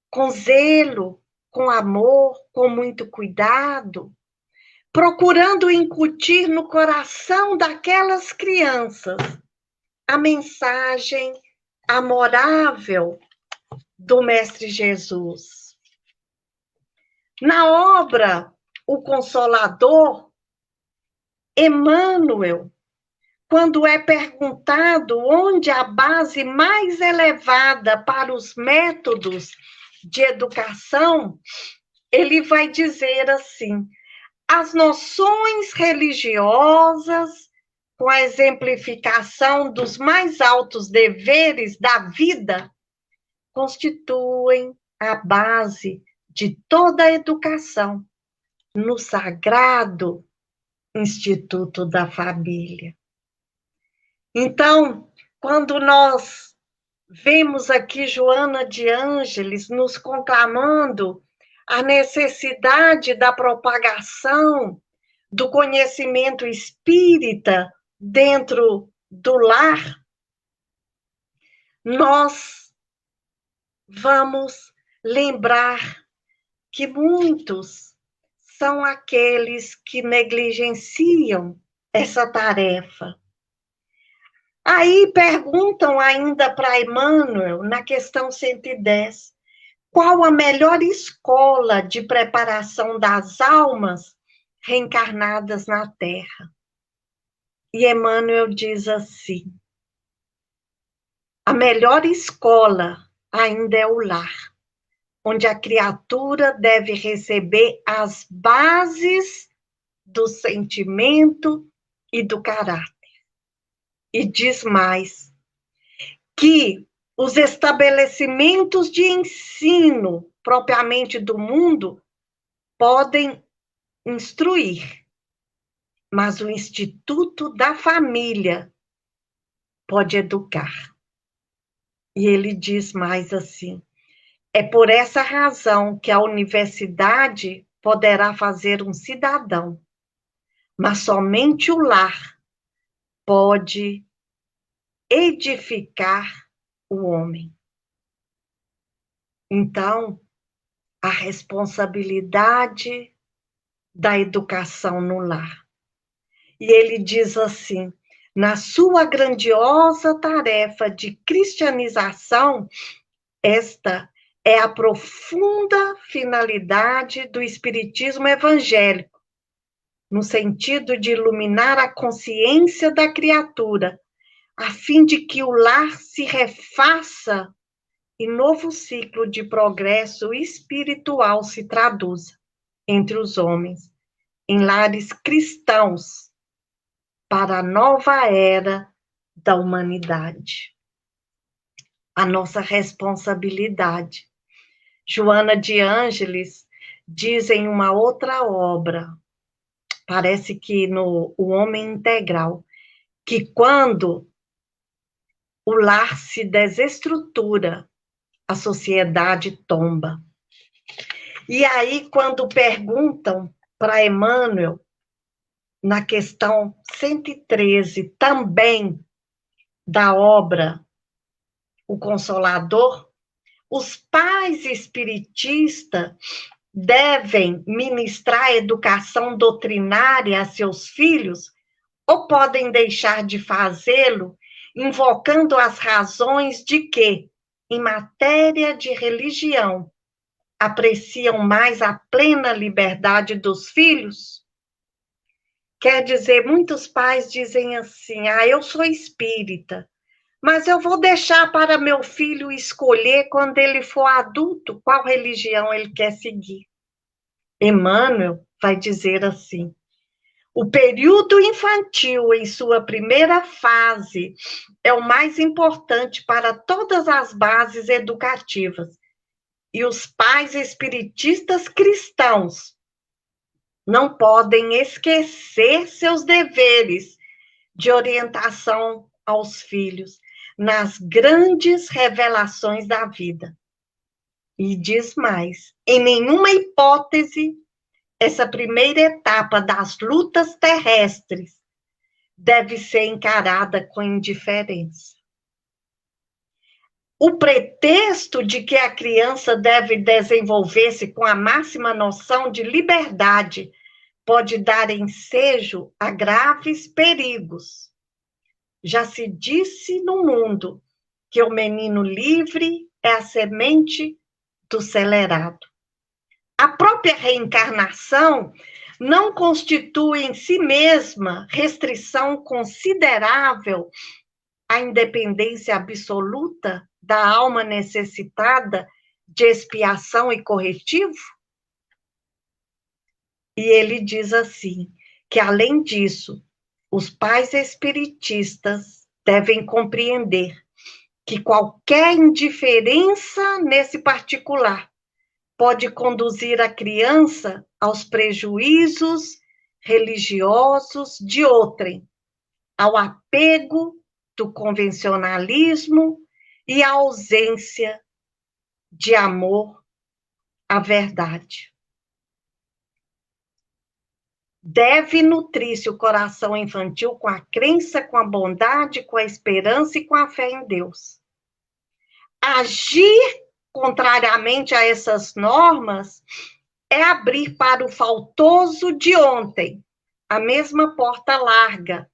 com zelo, com amor, com muito cuidado, procurando incutir no coração daquelas crianças a mensagem amorável do Mestre Jesus. Na obra O Consolador, Emmanuel, quando é perguntado onde a base mais elevada para os métodos de educação, ele vai dizer assim: as noções religiosas, com a exemplificação dos mais altos deveres da vida, constituem a base de toda a educação no sagrado Instituto da Família. Então, quando nós vemos aqui Joana de Ângeles nos conclamando a necessidade da propagação do conhecimento espírita dentro do lar, nós vamos lembrar que muitos são aqueles que negligenciam essa tarefa. Aí perguntam ainda para Emmanuel, na questão 110, qual a melhor escola de preparação das almas reencarnadas na Terra? E Emmanuel diz assim: a melhor escola ainda é o lar, onde a criatura deve receber as bases do sentimento e do caráter. E diz mais, que Os estabelecimentos de ensino propriamente do mundo podem instruir, mas o Instituto da Família pode educar. E ele diz mais assim: é por essa razão que a universidade poderá fazer um cidadão, mas somente o lar pode edificar o homem. Então, a responsabilidade da educação no lar. E ele diz assim: na sua grandiosa tarefa de cristianização, esta é a profunda finalidade do espiritismo evangélico, no sentido de iluminar a consciência da criatura, a fim de que o lar se refaça e novo ciclo de progresso espiritual se traduza entre os homens, em lares cristãos, para a nova era da humanidade. A nossa responsabilidade. Joana de Ângeles diz em uma outra obra, parece que no O Homem Integral, que quando o lar se desestrutura, a sociedade tomba. E aí, quando perguntam para Emmanuel, na questão 113, também da obra O Consolador, os pais espiritistas devem ministrar educação doutrinária a seus filhos ou podem deixar de fazê-lo, invocando as razões de que, em matéria de religião, apreciam mais a plena liberdade dos filhos? Quer dizer, muitos pais dizem assim: eu sou espírita, mas eu vou deixar para meu filho escolher, quando ele for adulto, qual religião ele quer seguir. Emmanuel vai dizer assim: o período infantil, em sua primeira fase, é o mais importante para todas as bases educativas. E os pais espiritistas cristãos não podem esquecer seus deveres de orientação aos filhos nas grandes revelações da vida. E diz mais: em nenhuma hipótese, essa primeira etapa das lutas terrestres deve ser encarada com indiferença. O pretexto de que a criança deve desenvolver-se com a máxima noção de liberdade pode dar ensejo a graves perigos. Já se disse no mundo que o menino livre é a semente do celerado. A própria reencarnação não constitui em si mesma restrição considerável à independência absoluta da alma necessitada de expiação e corretivo? E ele diz assim, que além disso, os pais espiritistas devem compreender que qualquer indiferença nesse particular pode conduzir a criança aos prejuízos religiosos de outrem, ao apego do convencionalismo e à ausência de amor à verdade. Deve nutrir-se o coração infantil com a crença, com a bondade, com a esperança e com a fé em Deus. Agir contrariamente a essas normas é abrir para o faltoso de ontem a mesma porta larga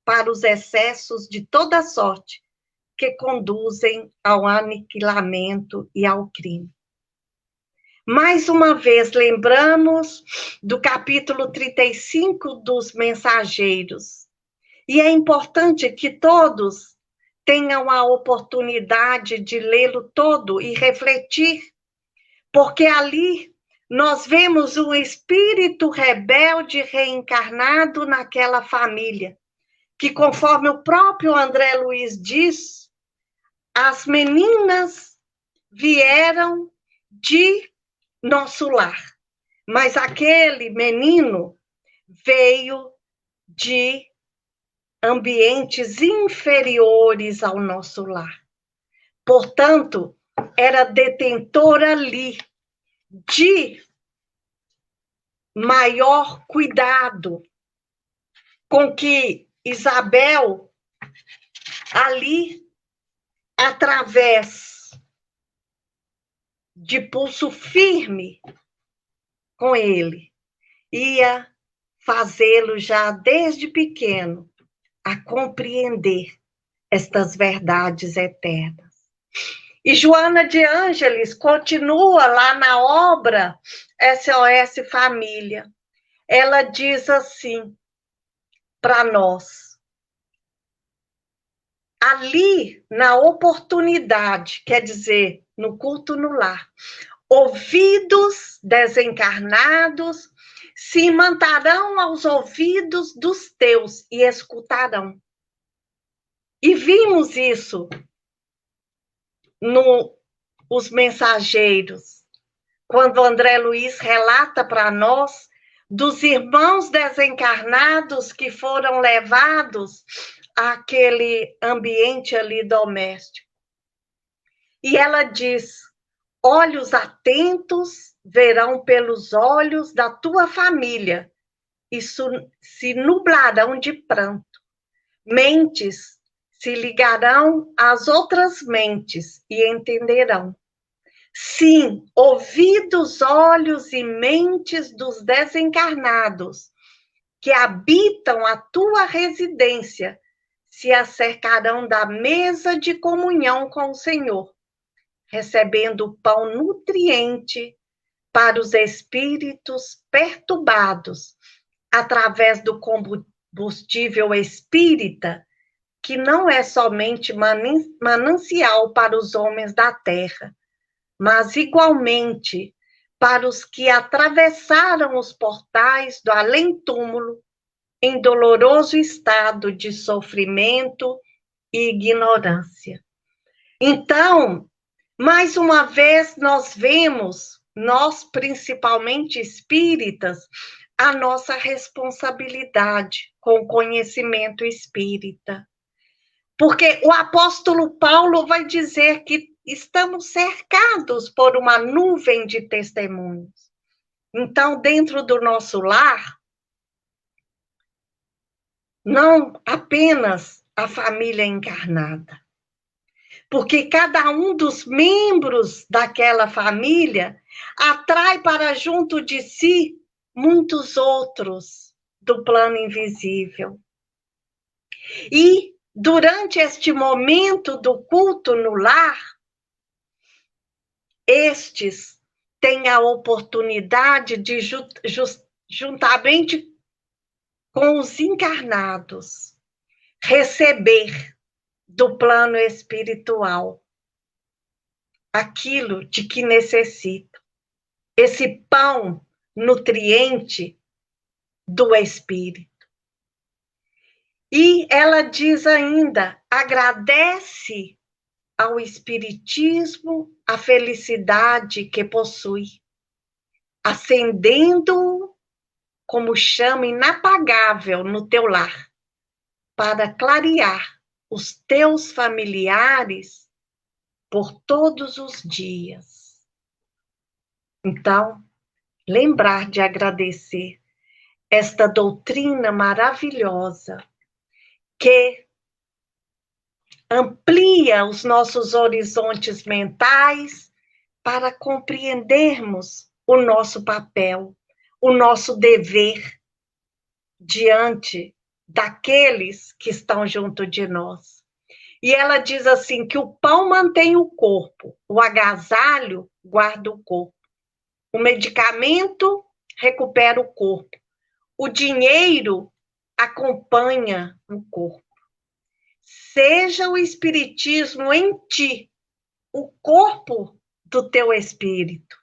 para os excessos de toda sorte que conduzem ao aniquilamento e ao crime. Mais uma vez, lembramos do capítulo 35 dos Mensageiros. E é importante que todos tenham a oportunidade de lê-lo todo e refletir, porque ali nós vemos um espírito rebelde reencarnado naquela família, que, conforme o próprio André Luiz diz, as meninas vieram de nosso lar, mas aquele menino veio de ambientes inferiores ao nosso lar. Portanto, era detentor ali de maior cuidado com que Isabel, ali, através de pulso firme com ele, ia fazê-lo já desde pequeno a compreender estas verdades eternas. E Joana de Ângeles continua lá na obra SOS Família. Ela diz assim para nós: ali na oportunidade, quer dizer, no culto no lar, ouvidos desencarnados se imantarão aos ouvidos dos teus e escutarão. E vimos isso nos Mensageiros, quando André Luiz relata para nós dos irmãos desencarnados que foram levados àquele ambiente ali doméstico. E ela diz: olhos atentos verão pelos olhos da tua família e se nublarão de pranto. Mentes se ligarão às outras mentes e entenderão. Sim, ouvidos, olhos e mentes dos desencarnados que habitam a tua residência se acercarão da mesa de comunhão com o Senhor, recebendo o pão nutriente para os espíritos perturbados, através do combustível espírita, que não é somente manancial para os homens da terra, mas igualmente para os que atravessaram os portais do além-túmulo em doloroso estado de sofrimento e ignorância. Então, mais uma vez, nós vemos, nós principalmente espíritas, a nossa responsabilidade com o conhecimento espírita. Porque o apóstolo Paulo vai dizer que estamos cercados por uma nuvem de testemunhos. Então, dentro do nosso lar, não apenas a família encarnada, porque cada um dos membros daquela família atrai para junto de si muitos outros do plano invisível. E durante este momento do culto no lar, estes têm a oportunidade de, juntamente com os encarnados, receber do plano espiritual aquilo de que necessitam, esse pão nutriente do espírito. E ela diz ainda, agradece ao espiritismo a felicidade que possui, acendendo como chama inapagável no teu lar, para clarear os teus familiares por todos os dias. Então, lembrar de agradecer esta doutrina maravilhosa que amplia os nossos horizontes mentais para compreendermos o nosso papel, o nosso dever diante daqueles que estão junto de nós. E ela diz assim, que o pão mantém o corpo, o agasalho guarda o corpo, o medicamento recupera o corpo, o dinheiro acompanha o corpo. Seja o espiritismo em ti, o corpo do teu espírito,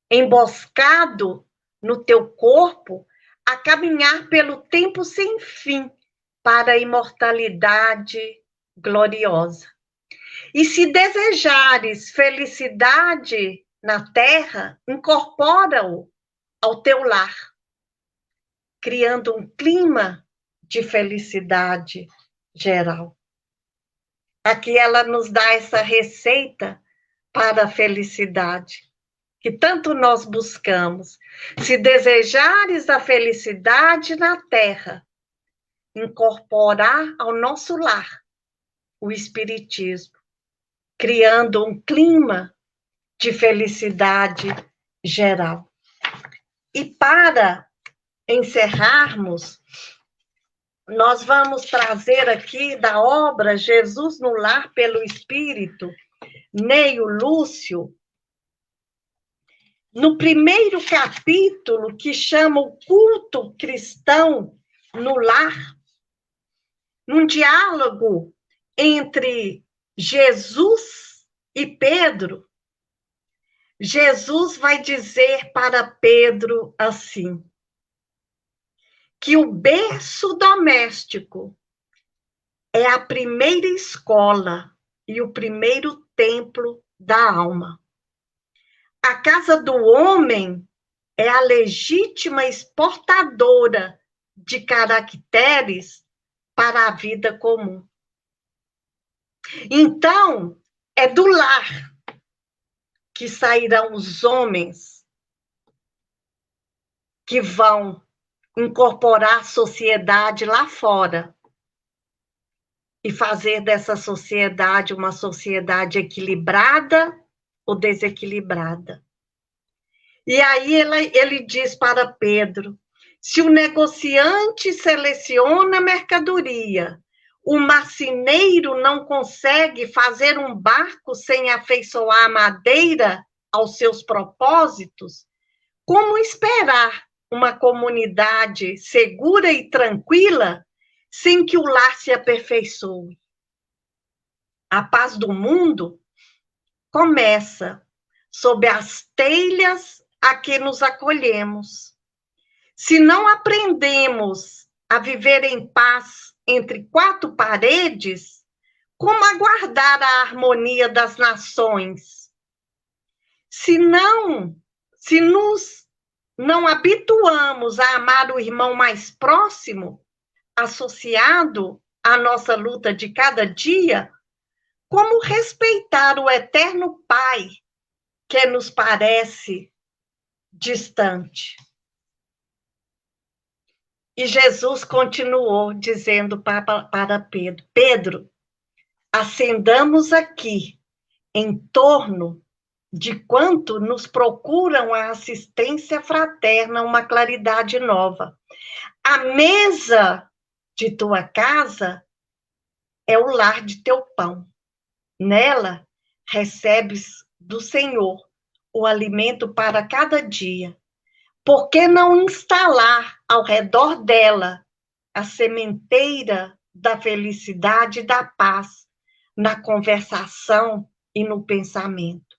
emboscado no teu corpo, a caminhar pelo tempo sem fim para a imortalidade gloriosa. E se desejares felicidade na terra, incorpora-o ao teu lar, criando um clima de felicidade geral. Aqui ela nos dá essa receita para a felicidade, que tanto nós buscamos. Se desejares a felicidade na terra, incorporar ao nosso lar o Espiritismo, criando um clima de felicidade geral. E para encerrarmos, nós vamos trazer aqui da obra Jesus no Lar pelo Espírito, Neio Lúcio, no primeiro capítulo, que chama o culto cristão no lar, num diálogo entre Jesus e Pedro, Jesus vai dizer para Pedro assim, que o berço doméstico é a primeira escola e o primeiro templo da alma. A casa do homem é a legítima exportadora de caracteres para a vida comum. Então, é do lar que sairão os homens que vão incorporar a sociedade lá fora e fazer dessa sociedade uma sociedade equilibrada ou desequilibrada. E aí ele diz para Pedro, se o negociante seleciona mercadoria, o marceneiro não consegue fazer um barco sem afeiçoar a madeira aos seus propósitos, como esperar uma comunidade segura e tranquila sem que o lar se aperfeiçoe? A paz do mundo começa sob as telhas a que nos acolhemos. Se não aprendemos a viver em paz entre quatro paredes, como aguardar a harmonia das nações? Se nos não habituamos a amar o irmão mais próximo, associado à nossa luta de cada dia, como respeitar o eterno Pai que nos parece distante? E Jesus continuou dizendo para Pedro, Pedro, acendamos aqui em torno de quanto nos procuram a assistência fraterna, uma claridade nova. A mesa de tua casa é o lar de teu pão. Nela recebes do Senhor o alimento para cada dia. Por que não instalar ao redor dela a sementeira da felicidade e da paz na conversação e no pensamento?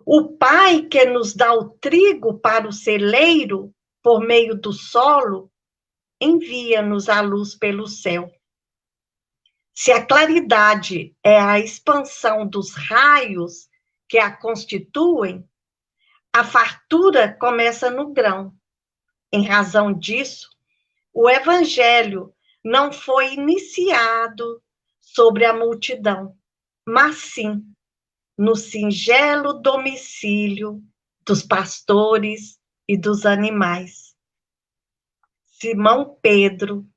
O Pai que nos dá o trigo para o celeiro por meio do solo, envia-nos a luz pelo céu. Se a claridade é a expansão dos raios que a constituem, a fartura começa no grão. Em razão disso, o evangelho não foi iniciado sobre a multidão, mas sim no singelo domicílio dos pastores e dos animais. Simão Pedro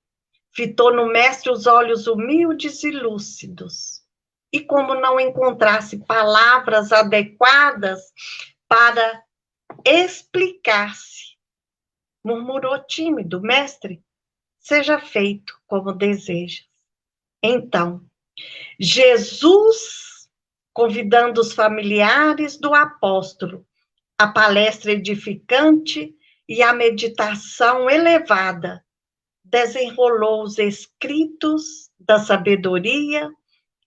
fitou no mestre os olhos humildes e lúcidos, e como não encontrasse palavras adequadas para explicar-se, murmurou tímido, mestre, seja feito como desejas. Então, Jesus, convidando os familiares do apóstolo, a palestra edificante e a meditação elevada, desenrolou os escritos da sabedoria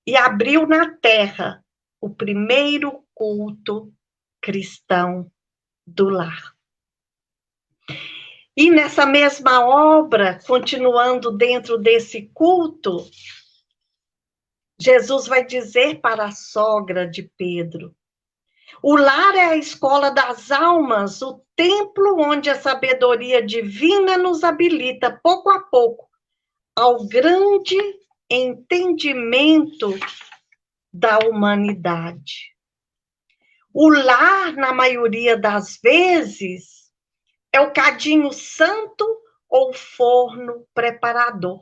e abriu na terra o primeiro culto cristão do lar. E nessa mesma obra, continuando dentro desse culto, Jesus vai dizer para a sogra de Pedro: o lar é a escola das almas, o templo onde a sabedoria divina nos habilita, pouco a pouco, ao grande entendimento da humanidade. O lar, na maioria das vezes, é o cadinho santo ou forno preparador.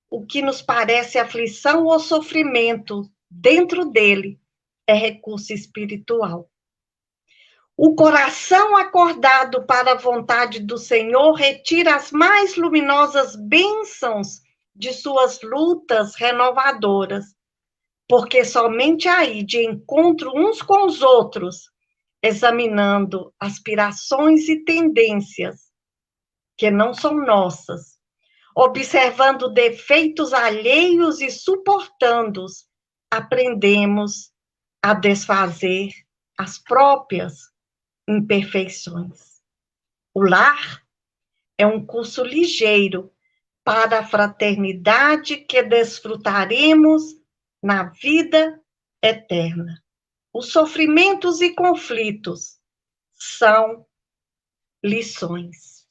O que nos parece aflição ou sofrimento, dentro dele, é recurso espiritual. O coração acordado para a vontade do Senhor retira as mais luminosas bênçãos de suas lutas renovadoras, porque somente aí, de encontro uns com os outros, examinando aspirações e tendências que não são nossas, observando defeitos alheios e suportando-os, aprendemos a desfazer as próprias imperfeições. O lar é um curso ligeiro para a fraternidade que desfrutaremos na vida eterna. Os sofrimentos e conflitos são lições.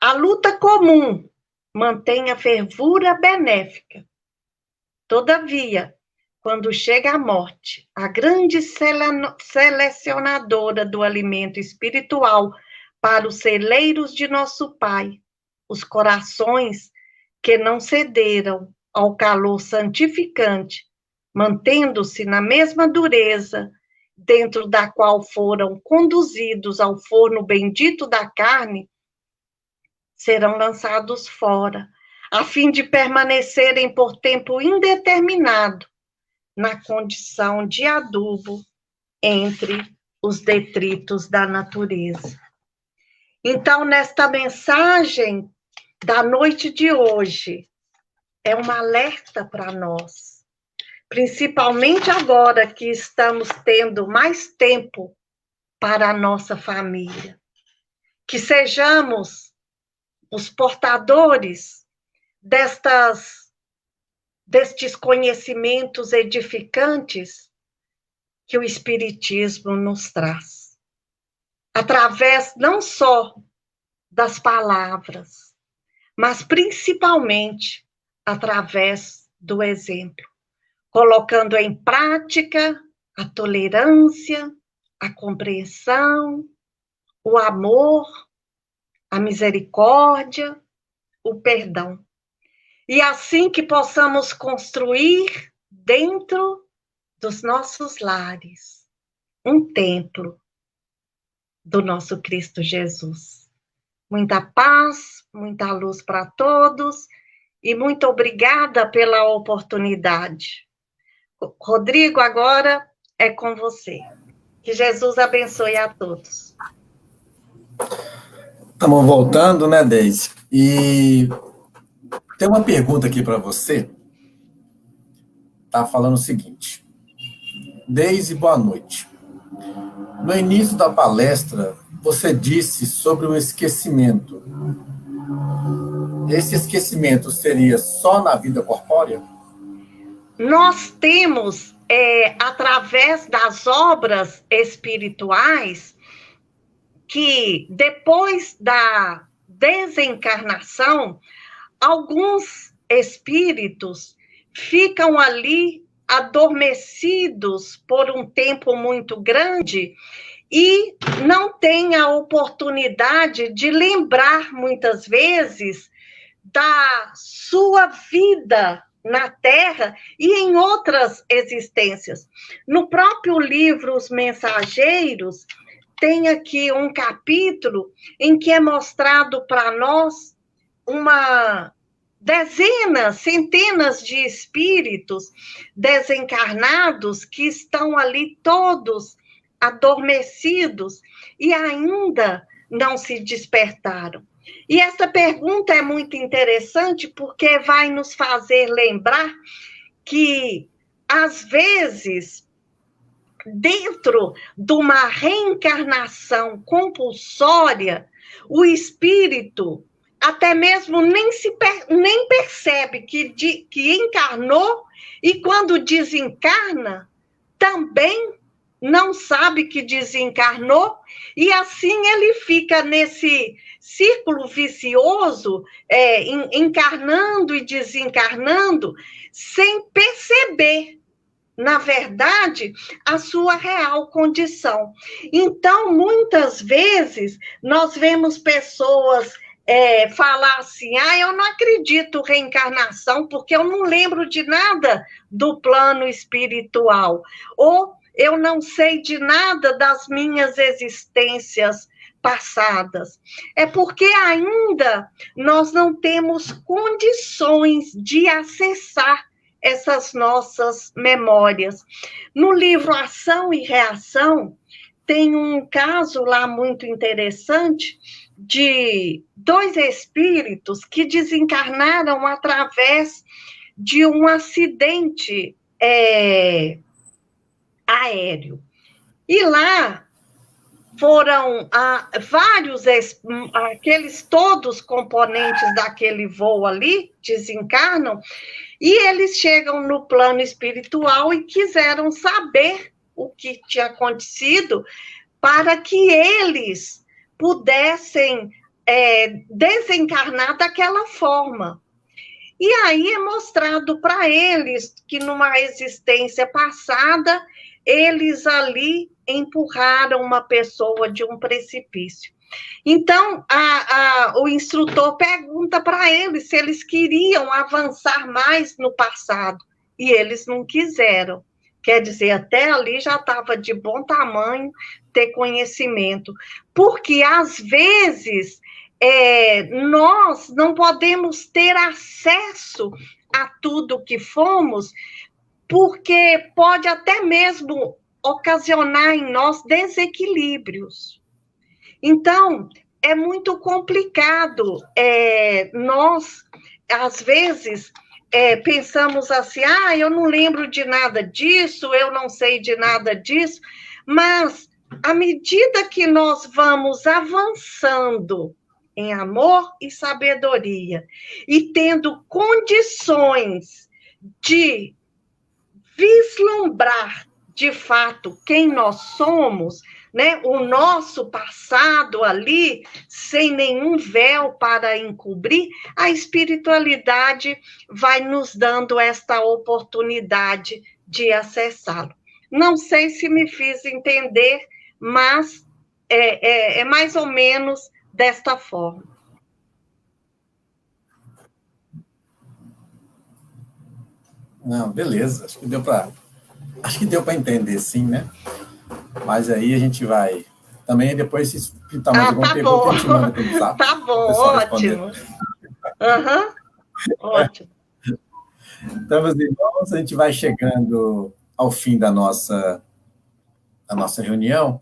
A luta comum mantém a fervura benéfica. Todavia, quando chega a morte, a grande selecionadora do alimento espiritual para os celeiros de nosso Pai, os corações que não cederam ao calor santificante, mantendo-se na mesma dureza, dentro da qual foram conduzidos ao forno bendito da carne, serão lançados fora, a fim de permanecerem por tempo indeterminado na condição de adubo entre os detritos da natureza. Então, nesta mensagem da noite de hoje, é um alerta para nós, principalmente agora que estamos tendo mais tempo para a nossa família, que sejamos os portadores destes conhecimentos edificantes que o Espiritismo nos traz, através não só das palavras, mas principalmente através do exemplo, colocando em prática a tolerância, a compreensão, o amor, a misericórdia, o perdão. E assim que possamos construir dentro dos nossos lares um templo do nosso Cristo Jesus. Muita paz, muita luz para todos e muito obrigada pela oportunidade. Rodrigo, agora é com você. Que Jesus abençoe a todos. Estamos voltando, né, Deise? E tem uma pergunta aqui para você. Tá falando o seguinte. Deise, boa noite. No início da palestra, você disse sobre o esquecimento. Esse esquecimento seria só na vida corpórea? Nós temos, através das obras espirituais, que depois da desencarnação, alguns espíritos ficam ali adormecidos por um tempo muito grande e não têm a oportunidade de lembrar, muitas vezes, da sua vida na Terra e em outras existências. No próprio livro Os Mensageiros, tem aqui um capítulo em que é mostrado para nós dezenas, centenas de espíritos desencarnados que estão ali todos adormecidos e ainda não se despertaram. E essa pergunta é muito interessante porque vai nos fazer lembrar que, às vezes, dentro de uma reencarnação compulsória, o espírito até mesmo nem percebe que encarnou e quando desencarna, também não sabe que desencarnou, e assim ele fica nesse círculo vicioso, encarnando e desencarnando, sem perceber, na verdade, a sua real condição. Então, muitas vezes, nós vemos pessoas falar assim, eu não acredito em reencarnação, porque eu não lembro de nada do plano espiritual, ou eu não sei de nada das minhas existências passadas. É porque ainda nós não temos condições de acessar essas nossas memórias. No livro Ação e Reação, tem um caso lá muito interessante de 2 espíritos que desencarnaram através de um acidente aéreo. E lá foram vários, aqueles todos componentes daquele voo ali, desencarnam, e eles chegam no plano espiritual e quiseram saber o que tinha acontecido para que eles pudessem desencarnar daquela forma. E aí é mostrado para eles que numa existência passada, eles ali empurraram uma pessoa de um precipício. Então, o instrutor pergunta para eles se eles queriam avançar mais no passado, e eles não quiseram. Quer dizer, até ali já estava de bom tamanho ter conhecimento, porque às vezes nós não podemos ter acesso a tudo que fomos, porque pode até mesmo ocasionar em nós desequilíbrios. Então, é muito complicado. Nós, às vezes, pensamos assim, eu não lembro de nada disso, eu não sei de nada disso, mas, à medida que nós vamos avançando em amor e sabedoria, e tendo condições de vislumbrar, de fato, quem nós somos, né? O nosso passado ali, sem nenhum véu para encobrir, a espiritualidade vai nos dando esta oportunidade de acessá-lo. Não sei se me fiz entender, mas é mais ou menos desta forma. Não, beleza. Acho que deu para entender, sim, né? Mas aí a gente vai. Também depois, se pintar mais alguma pergunta, a gente manda pelo zap. Tá bom, ótimo. Uhum. Ótimo. Então, meus irmãos, a gente vai chegando ao fim da nossa reunião.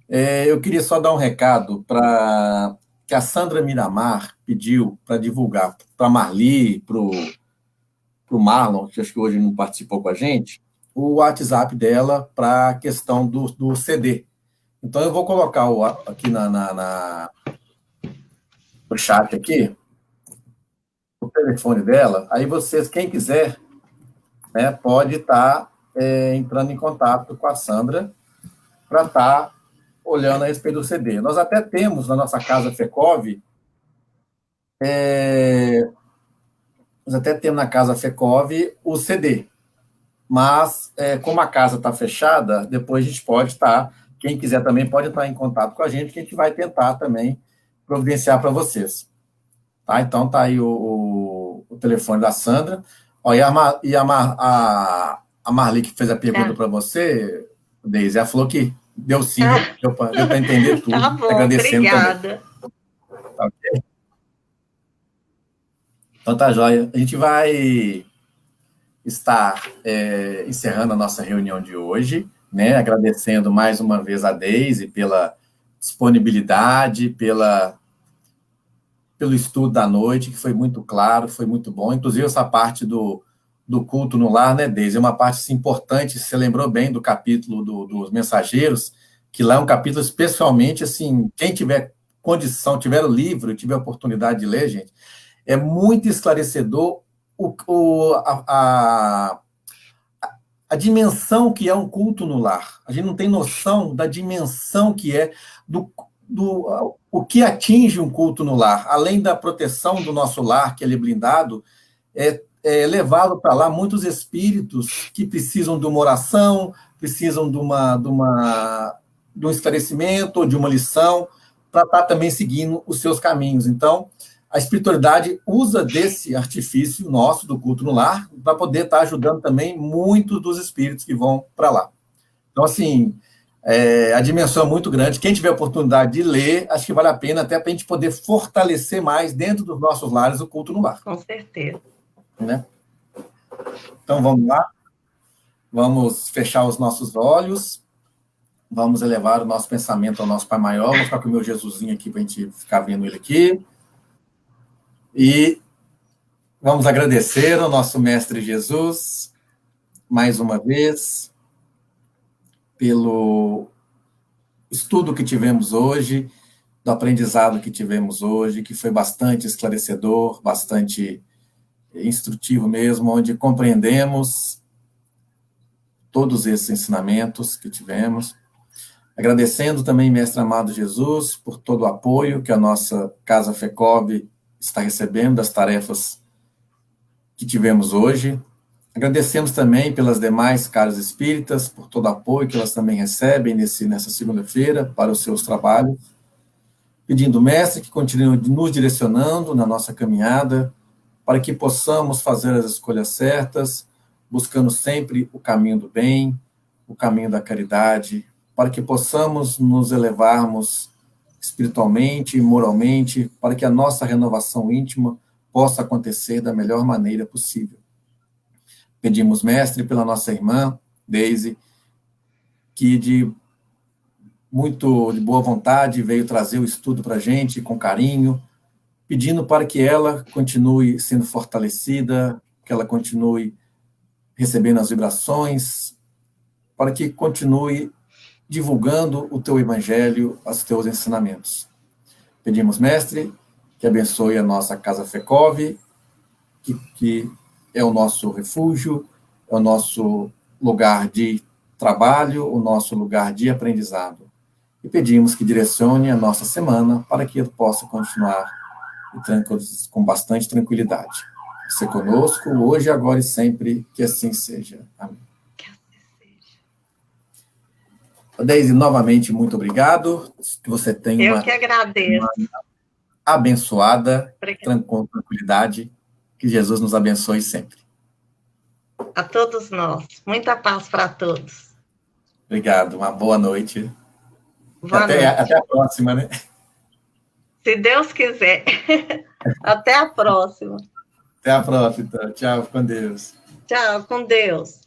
Eu queria só dar um recado para que a Sandra Miramar pediu para divulgar para a Marli, para o Marlon, que acho que hoje não participou com a gente, o WhatsApp dela para a questão do CD. Então, eu vou colocar aqui no chat aqui, o telefone dela. Aí vocês, quem quiser, né, pode estar entrando em contato com a Sandra para estar olhando a respeito do CD. Nós até temos na nossa casa FECOV, nós até temos na casa FECOV o CD, mas como a casa está fechada, depois a gente pode estar, quem quiser também pode entrar em contato com a gente, que a gente vai tentar também providenciar para vocês. Tá? Então tá aí o telefone da Sandra. Ó, e a Marli, que fez a pergunta para você, Deise, ela falou que deu sim, deu para entender tudo. Tá bom, agradecendo obrigada. Também. Tá, okay? Então tá jóia. A gente vai estar encerrando a nossa reunião de hoje, né? Agradecendo mais uma vez a Deise pela disponibilidade, pelo estudo da noite, que foi muito claro, foi muito bom. Inclusive, essa parte do culto no lar, né, Deise? É uma parte assim, importante. Você lembrou bem do capítulo dos mensageiros, que lá é um capítulo especialmente, assim, quem tiver condição, tiver o livro, tiver a oportunidade de ler, gente, é muito esclarecedor a dimensão que é um culto no lar. A gente não tem noção da dimensão que é o que atinge um culto no lar. Além da proteção do nosso lar, que ele é blindado, é levado para lá muitos espíritos que precisam de uma oração, precisam de um esclarecimento, de uma lição, para estar também seguindo os seus caminhos. Então, a espiritualidade usa desse artifício nosso do culto no lar para poder estar ajudando também muitos dos espíritos que vão para lá. Então, assim, a dimensão é muito grande. Quem tiver a oportunidade de ler, acho que vale a pena até para a gente poder fortalecer mais dentro dos nossos lares o culto no lar. Com certeza. Né? Então, vamos lá. Vamos fechar os nossos olhos. Vamos elevar o nosso pensamento ao nosso Pai Maior. Vou ficar com o meu Jesusinho aqui para a gente ficar vendo ele aqui. E vamos agradecer ao nosso Mestre Jesus, mais uma vez, pelo estudo que tivemos hoje, do aprendizado que tivemos hoje, que foi bastante esclarecedor, bastante instrutivo mesmo, onde compreendemos todos esses ensinamentos que tivemos. Agradecendo também, Mestre amado Jesus, por todo o apoio que a nossa Casa FECOB está recebendo das tarefas que tivemos hoje. Agradecemos também pelas demais caras espíritas, por todo o apoio que elas também recebem nessa segunda-feira para os seus trabalhos. Pedindo, Mestre, que continue nos direcionando na nossa caminhada, para que possamos fazer as escolhas certas, buscando sempre o caminho do bem, o caminho da caridade, para que possamos nos elevarmos espiritualmente e moralmente, para que a nossa renovação íntima possa acontecer da melhor maneira possível. Pedimos, Mestre, pela nossa irmã, Deise, que de boa vontade veio trazer o estudo para a gente, com carinho, pedindo para que ela continue sendo fortalecida, que ela continue recebendo as vibrações, para que continue divulgando o teu evangelho, os teus ensinamentos. Pedimos, Mestre, que abençoe a nossa Casa FECOB, que é o nosso refúgio, é o nosso lugar de trabalho, o nosso lugar de aprendizado. E pedimos que direcione a nossa semana para que eu possa continuar com bastante tranquilidade. Ser conosco, hoje, agora e sempre, que assim seja. Amém. Deise, novamente, muito obrigado. Que você tenha Eu que agradeço. Uma abençoada, com tranquilidade. Que Jesus nos abençoe sempre. A todos nós. Muita paz para todos. Obrigado. Uma boa noite. Boa noite. Até a próxima, né? Se Deus quiser. Até a próxima. Até a próxima. Tchau, com Deus. Tchau, com Deus.